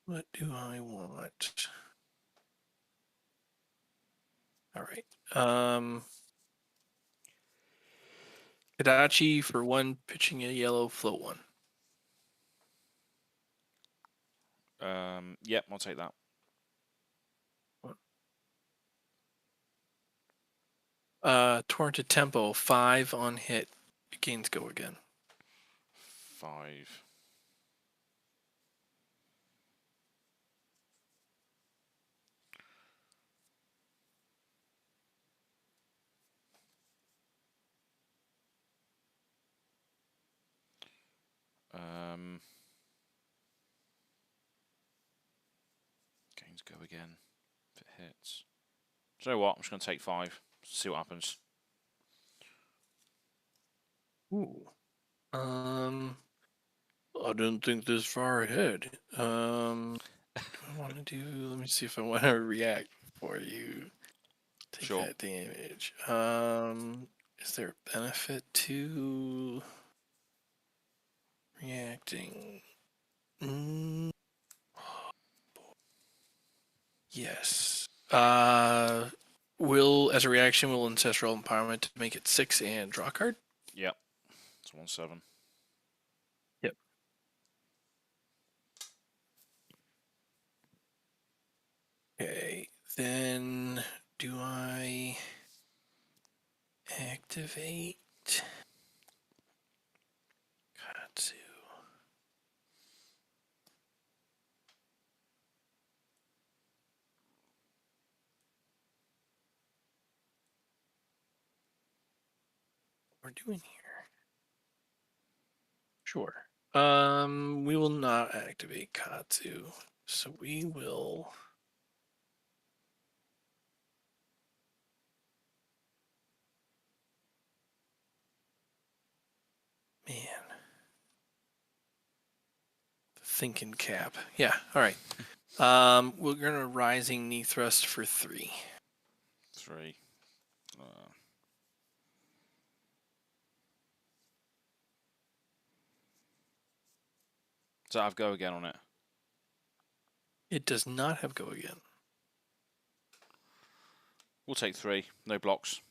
what do I want? All right. Kadachi for 1, pitching a yellow, float 1. Yep, I'll take that. Torrent Tempo, 5 on hit. Gains go again. 5. Go again if it hits. Do you know what? I'm just going to take 5. See what happens. Ooh. I didn't think this far ahead. Do I want to do? Let me see if I want to react before you take Sure. that damage. Is there a benefit to reacting? Yes. Will as a reaction will ancestral empowerment to make it 6 and draw a card. Yep. It's 1/7. Yep. Okay. Then do I activate Katsu? What we're doing here? Sure. We will not activate Katsu, so we will. Man. Thinking cap. Yeah, all right. We're gonna rising knee thrust for 3. 3. Does that have go again on it? It does not have go again. We'll take 3. No blocks.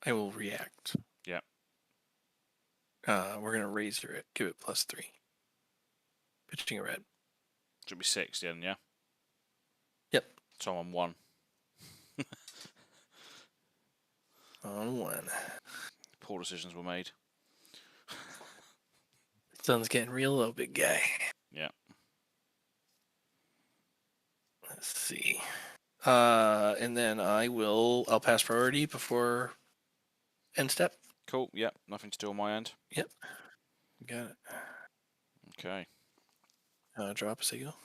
I will react. Yeah. We're gonna razor it. Give it +3. Pitching a red. Should be 6 then, yeah? Yep. So I'm on 1. On 1. Poor decisions were made. Sun's getting real low, big guy. Yeah. Let's see. And then I'll pass priority before end step. Cool. Yep. Nothing to do on my end. Yep. Got it. Okay. Drop a signal.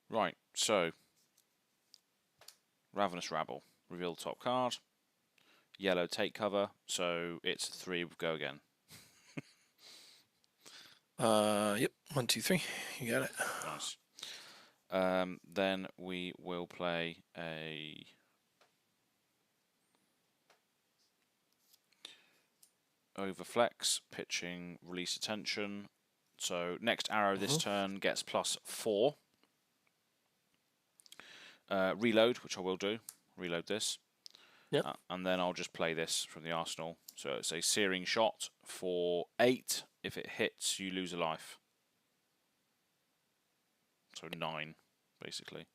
Right. So, Ravenous Rabble. Reveal the top card. Yellow take cover. So it's 3 with go again. Yep. 1, 2, 3. You got it. Nice. Then we will play a overflex, pitching, release attention. So next arrow this turn gets +4. Reload, which I will do. Reload this. Yep. And then I'll just play this from the arsenal. So it's a searing shot for 8. If it hits, you lose a life. So 9, basically.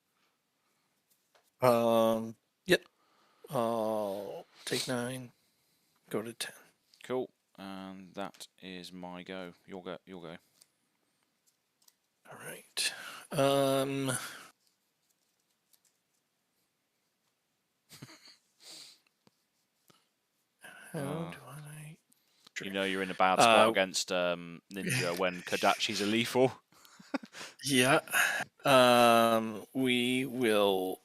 Yep. I'll take 9. Go to 10. Cool. And that is my go. Your go. Your go. All right. How do I? You know you're in a bad spot against Ninja when Kodachi's a lethal. Yeah. We will.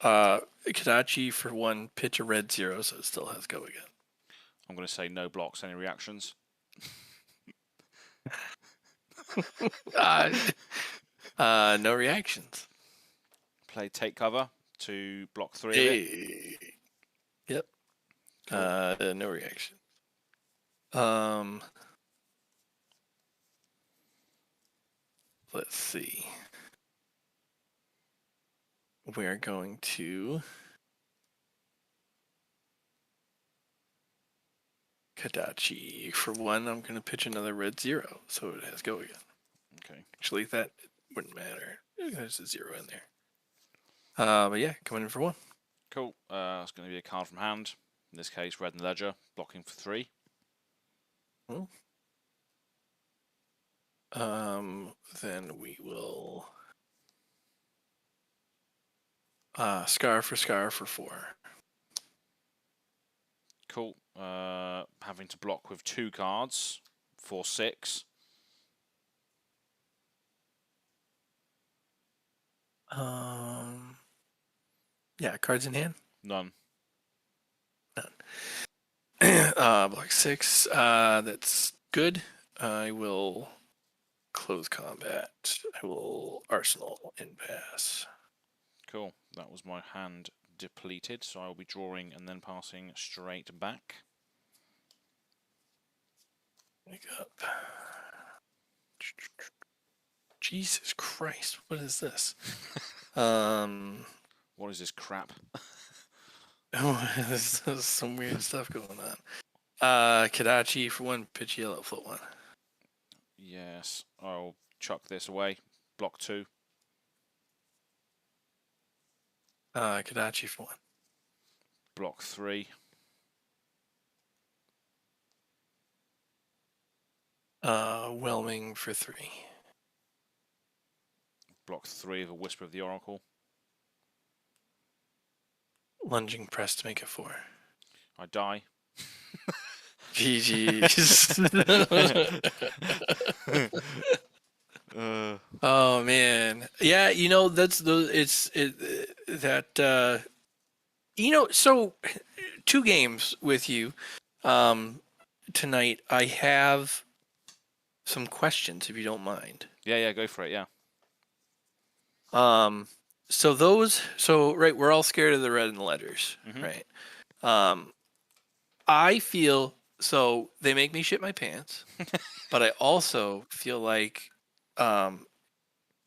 Kodachi for 1, pitch a red 0, so it still has go again. I'm going to say no blocks. Any reactions? No reactions. Play take cover to block 3 of it. Yep. Cool. No reaction. Let's see. We're going to Kodachi. For 1, I'm going to pitch another red 0, so it has go again. Okay. Actually, that wouldn't matter. There's a 0 in there. But yeah, coming in for 1. Cool. It's going to be a card from hand. In this case, red and ledger, blocking for 3. Well, then we will Scar for 4. Cool. Having to block with 2 cards for 6. Yeah, cards in hand. None. Block 6. That's good. I will close combat. I will arsenal and pass. Cool. That was my hand depleted, so I'll be drawing and then passing straight back. Wake up. Jesus Christ, what is this? What is this crap? There's some weird stuff going on. Kadachi for 1, pitch yellow, float 1. Yes, I'll chuck this away. Block 2. Kadachi for 1. Block 3. Whelming for 3. Block 3 of a Whisper of the Oracle. Lunging press to make it 4. I die. GG's. Oh man, yeah. You know that's So 2 games with you tonight. I have some questions, if you don't mind. Yeah, go for it. Yeah. Right, we're all scared of the red in the ledgers, right? I feel so they make me shit my pants, but I also feel like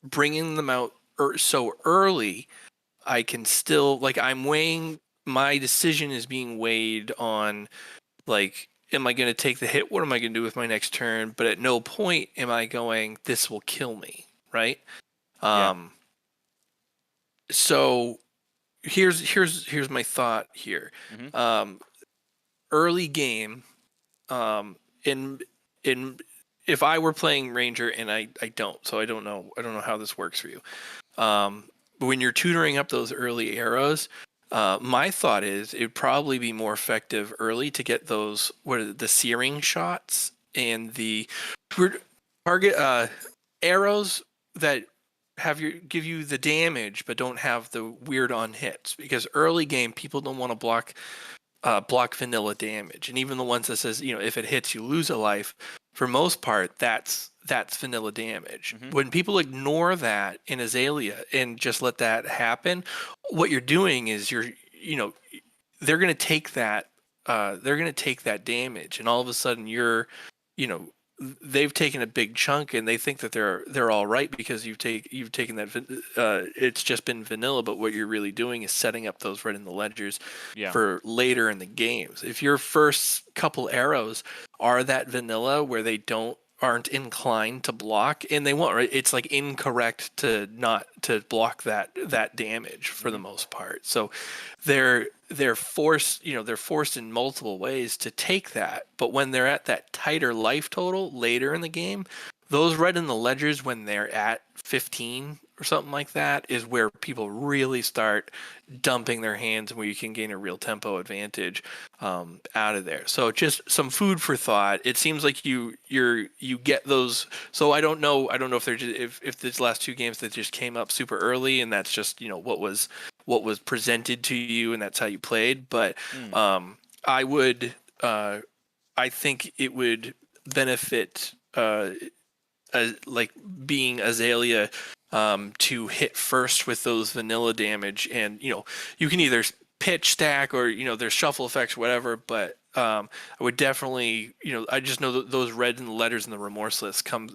bringing them out so early, I can still my decision is being weighed on like, am I going to take the hit? What am I going to do with my next turn? But at no point am I going, this will kill me, right? So here's my thought here. Early game, in if I were playing Ranger, and I don't, so I don't know how this works for you. But when you're tutoring up those early arrows, my thought is it'd probably be more effective early to get those the searing shots and the target arrows that give you the damage but don't have the weird on hits, because early game people don't want to block vanilla damage, and even the ones that says, if it hits you lose a life, for most part that's vanilla damage. When people ignore that in Azalea and just let that happen, what you're doing is they're going to take that damage, and all of a sudden they've taken a big chunk and they think that they're all right because you've taken that it's just been vanilla, but what you're really doing is setting up those red in the ledgers for later in the games. If your first couple arrows are that vanilla where they aren't inclined to block, and they won't, right? It's like incorrect to not to block that damage for the most part. So they're forced in multiple ways to take that. But when they're at that tighter life total later in the game, those red in the ledgers when they're at 15 or something like that is where people really start dumping their hands, and where you can gain a real tempo advantage out of there. So just some food for thought. It seems like you get those. So I don't know if they're if these last 2 games that just came up super early, and that's just what was presented to you and that's how you played. But I think it would benefit like being Azalea to hit first with those vanilla damage, and you can either pitch stack or there's shuffle effects or whatever, but I would definitely I just know that those red in the letters and the remorseless come,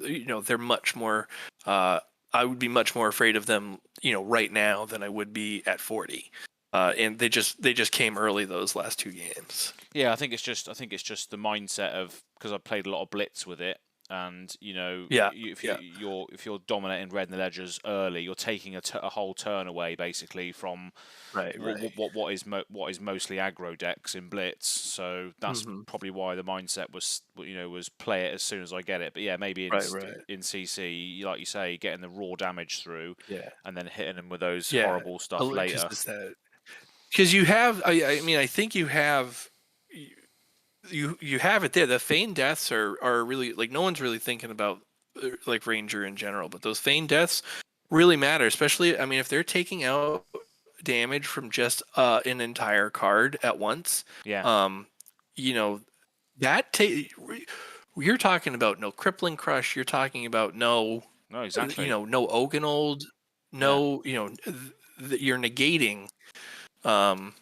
they're much more I would be much more afraid of them right now than I would be at 40. And they just came early those last 2 games. Yeah, I think it's just the mindset of, because I played a lot of Blitz with it, and if you're dominating red in the ledgers early, you're taking a whole turn away basically from what is mostly aggro decks in Blitz. So that's probably why the mindset was play it as soon as I get it. But yeah, maybe in CC, like you say, getting the raw damage through, and then hitting them with those horrible stuff later. Because you have, I think you have. You have it there. The feign deaths are really, like, no one's really thinking about like Ranger in general, but those feign deaths really matter, especially, I mean, if they're taking out damage from just an entire card at once, Yeah. um, you know, that you're talking about no crippling crush, you're talking about no, No, exactly. no Oakenold, Yeah. no, you're negating. Um,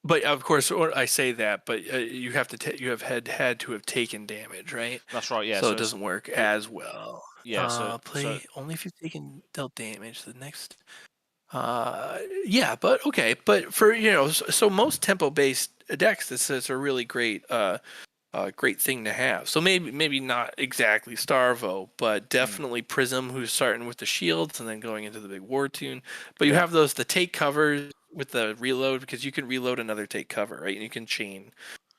but of course, or I say that, but you have to you have had to have taken damage, right? That's right. Yeah. So So it doesn't work it, as well. yeah. So Play only if you've taken dealt damage. The next, yeah, but okay, but for so most tempo based decks, this is a really great thing to have. So maybe not exactly Starvo, but definitely Prism, who's starting with the shields and then going into the big War Tune. But you Yeah. have the take covers with the reload, because you can reload another take cover, right? And you can chain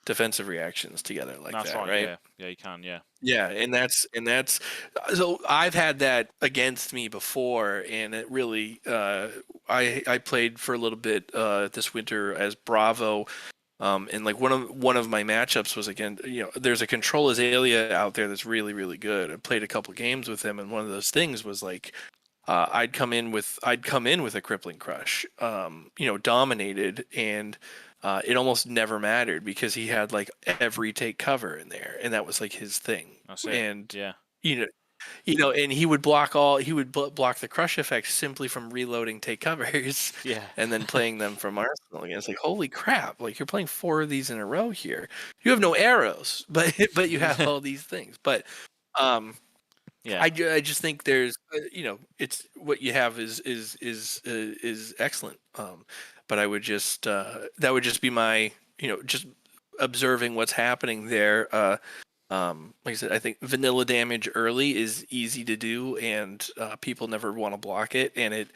defensive reactions together like That's that, right. right? Yeah. Yeah. You can. Yeah. Yeah, and that's so I've had that against me before, and it really I played for a little bit this winter as Bravo. And like one of my matchups was again, there's a Control Azalea out there that's really really good. I played a couple games with him, and one of those things was like, I'd come in with a Crippling Crush, dominated, and it almost never mattered because he had like every take cover in there, and that was like his thing. That's it. And Yeah. you know, and he would block the crush effect simply from reloading take covers Yeah. and then playing them from arsenal again. It's like, holy crap, like you're playing 4 of these in a row here. You have no arrows, but you have all these things. But um Yeah. I just think there's it's what you have is excellent. But I would just that would just be my just observing what's happening there. Like I said, I think vanilla damage early is easy to do, and people never want to block it. And it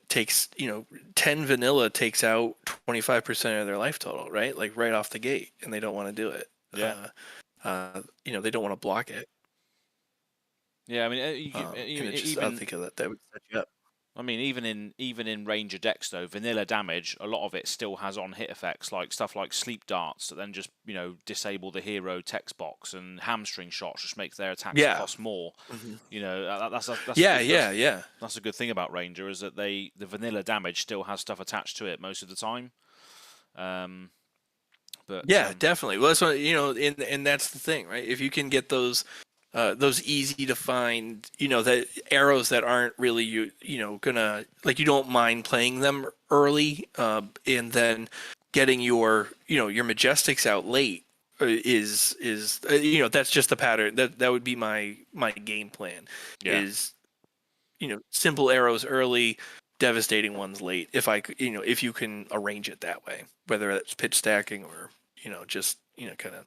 takes 10 vanilla takes out 25% of their life total, right? Like right off the gate, and they don't want to do it. Yeah. They don't want to block it. Yeah. I mean, I think that would set you up. I mean, even in Ranger decks though, vanilla damage, a lot of it still has on hit effects, like stuff like sleep darts that then just disable the hero text box, and hamstring shots just make their attacks cost more. That's that's a good thing about Ranger, is that the vanilla damage still has stuff attached to it most of the time. But Definitely. Well, that's what and that's the thing, right? If you can get those easy to find, that arrows that aren't really gonna, like, you don't mind playing them early, and then getting your majestics out late is that's just the pattern. That would be my game plan. Yeah. Is simple arrows early, devastating ones late. If you can arrange it that way, whether it's pitch stacking or just kind of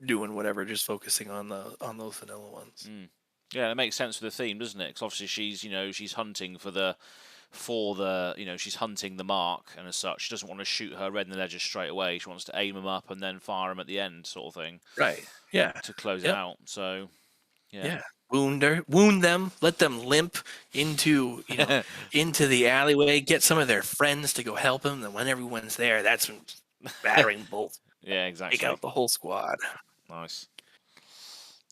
doing whatever, just focusing on those vanilla ones. Yeah, it makes sense for the theme, doesn't it? Because obviously she's hunting she's hunting the mark, and as such, she doesn't want to shoot her red in the ledger straight away. She wants to aim them up and then fire them at the end, sort of thing. Right. Yeah. To close it out. So, yeah. Wound them, let them limp into into the alleyway, get some of their friends to go help them, and when everyone's there, that's when battering bolts. Yeah, exactly. Take out the whole squad. Nice.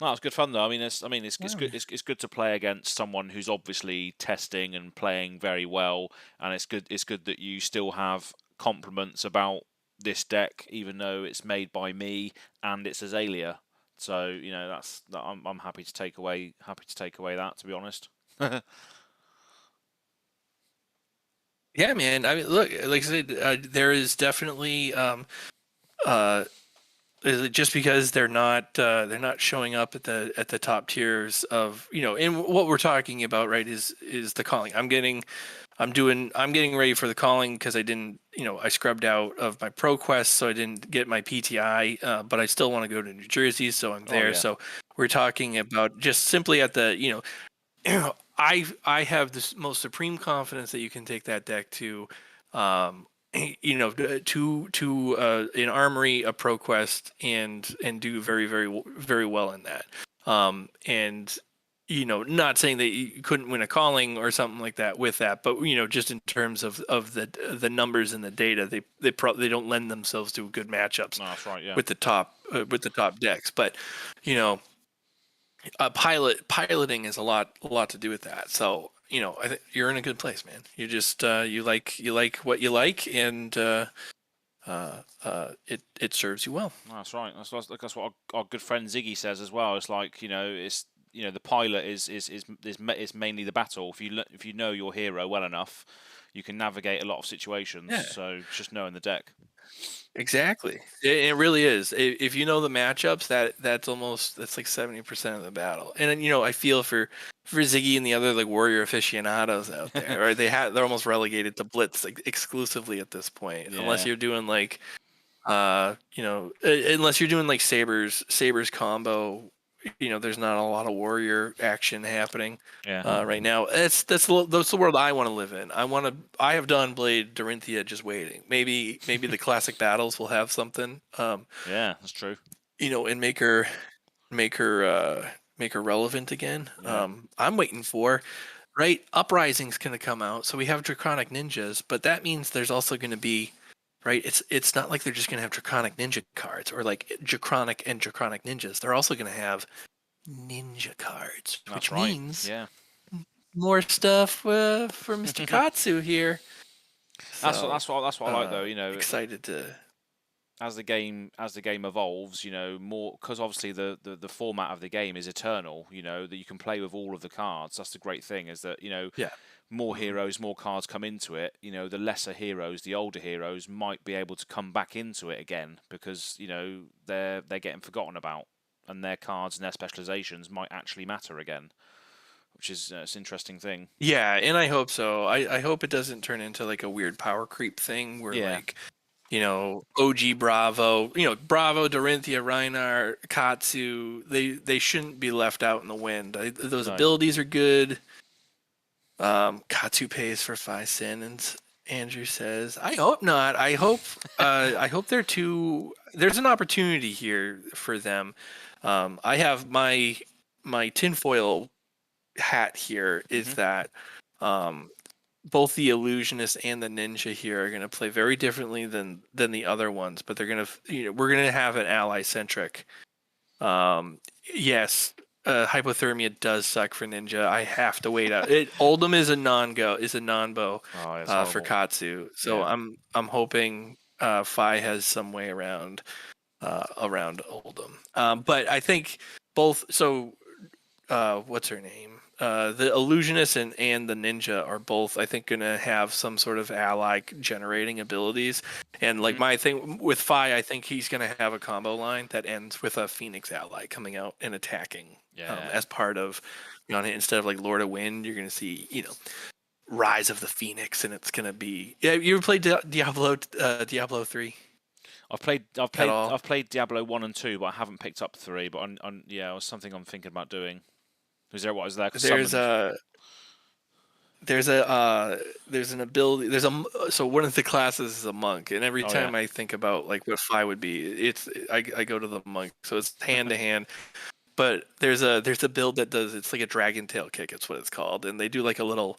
No, it's good fun though. I mean, it's good. It's good to play against someone who's obviously testing and playing very well, and it's good. It's good that you still have compliments about this deck, even though it's made by me and it's Azalea. So I'm happy to take away that, to be honest. Yeah, man. I mean, look, like I said, there is definitely just because they're not showing up at the top tiers of and what we're talking about, right, is the calling. I'm getting ready for the calling because I didn't I scrubbed out of my Pro Quest, so I didn't get my PTI, but I still want to go to New Jersey, so I'm there. So we're talking about just simply at the I have the most supreme confidence that you can take that deck to to an armory, a Pro Quest, and do very very very well in that. And not saying that you couldn't win a calling or something like that with that, but just in terms of the numbers and the data, they don't lend themselves to good matchups. No, that's right, yeah. With the top decks, but piloting is a lot to do with that. So I think you're in a good place, man. You just you like what you like, and it serves you well. That's right. That's what our good friend Ziggy says as well. It's like it's the pilot is mainly the battle. If you know your hero well enough, you can navigate a lot of situations. Yeah. So just knowing the deck. Exactly. It really is. If you know the matchups, that's like 70% of the battle. And then, I feel for Ziggy and the other like warrior aficionados out there, right? They're almost relegated to blitz like exclusively at this point, unless you're doing like unless you're doing like Sabers combo, there's not a lot of warrior action happening right now. That's the world I want to live in. I have done Blade Dorinthia just waiting. Maybe the classic battles will have something. Yeah, that's true. And make her relevant again. Yeah. I'm waiting for Uprising's gonna come out, so we have Draconic Ninjas, but that means there's also gonna be it's not like they're just gonna have Draconic Ninja cards or like Draconic and Draconic Ninjas. They're also gonna have Ninja cards, which means more stuff for Mr. Katsu here. That's what I like though. Excited to. As the game evolves, more because obviously the format of the game is eternal. That you can play with all of the cards. That's the great thing is that more heroes, more cards come into it. The lesser heroes, the older heroes might be able to come back into it again because they're getting forgotten about, and their cards and their specializations might actually matter again, which is it's an interesting thing. Yeah, and I hope so. I hope it doesn't turn into like a weird power creep thing where like. OG Bravo, Bravo, Dorinthia, Reinhardt, Katsu, they shouldn't be left out in the wind. Those abilities are good. Katsu pays for 5 sin, and Andrew says, I hope not. I hope they're too. There's an opportunity here for them. I have my tinfoil hat here is that both the illusionist and the ninja here are going to play very differently than the other ones, but they're going to we're going to have an ally centric. Yes, hypothermia does suck for ninja. I have to wait out. Oldhim is a non-go for Katsu. So I'm hoping Phi has some way around Oldhim. But I think both. So what's her name? The illusionist and the ninja are both, I think, going to have some sort of ally generating abilities. And like my thing with Phi, I think he's going to have a combo line that ends with a Phoenix ally coming out and attacking as part of, instead of like Lord of Wind, you're going to see, Rise of the Phoenix, and it's going to be. Yeah, you ever played Diablo 3? I've played Diablo 1 and 2, but I haven't picked up 3. But it was something I'm thinking about doing. Is there there's an ability. So one of the classes is a monk, and every time I think about like what Phi would be, I go to the monk. So it's hand to hand. But there's a build that does it's like a dragon tail kick. It's what it's called, and they do like a little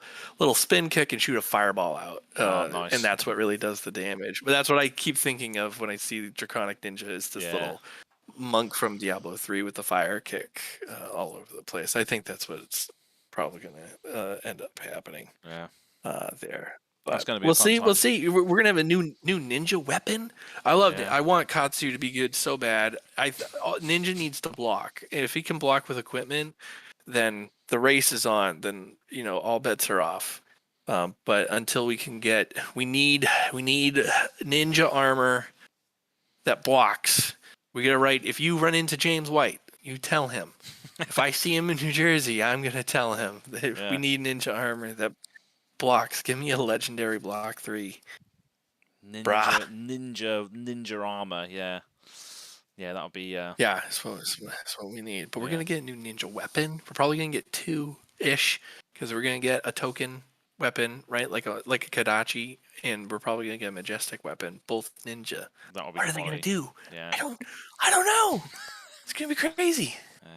spin kick and shoot a fireball out. Nice. And that's what really does the damage. But that's what I keep thinking of when I see Draconic Ninja is this little monk from Diablo 3 with the fire kick all over the place. I think that's what it's probably going to end up happening. There. But that's going to be we'll see. We'll see. We're going to have a new ninja weapon. I love it. I want Katsu to be good so bad. Ninja needs to block. And if he can block with equipment, then the race is on. Then all bets are off. But until we need ninja armor that blocks. We gotta write. If you run into James White, you tell him. If I see him in New Jersey, I'm gonna tell him that we need ninja armor that blocks. Give me a legendary block 3. Ninja armor. Yeah, that'll be. Yeah, that's what we need. But we're gonna get a new ninja weapon. We're probably gonna get 2-ish because we're gonna get a token weapon, right? Like a Kadachi, and we're probably gonna get a majestic weapon, both ninja. What are they gonna do? Yeah. I don't know. It's gonna be crazy. Yeah.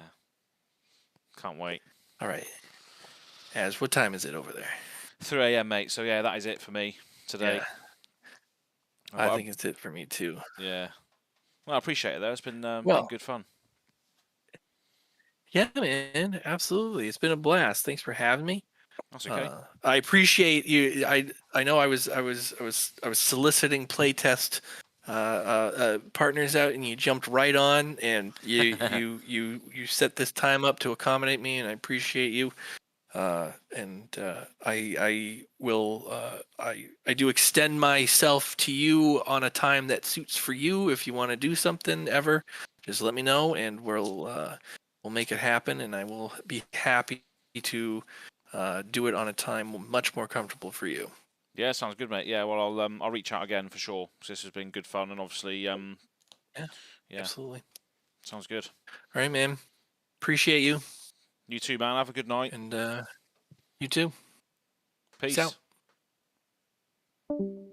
Can't wait. All right. Az, what time is it over there? 3 a.m., mate. So that is it for me today. Yeah. I think it's it for me too. Yeah. Well, I appreciate it though. It's been good fun. Yeah, man, absolutely. It's been a blast. Thanks for having me. That's okay. I appreciate you. I know I was soliciting playtest partners out, and you jumped right on, and you set this time up to accommodate me, and I appreciate you. I will I do extend myself to you on a time that suits for you. If you want to do something ever, just let me know, and we'll make it happen. And I will be happy to do it on a time much more comfortable for you. Yeah, sounds good, mate. Yeah, well, I'll reach out again for sure. 'Cause this has been good fun, and obviously, Yeah, yeah, absolutely. sounds good. All right, man. Appreciate you, You too, man. Have a good night. and you too. Peace Peace. out.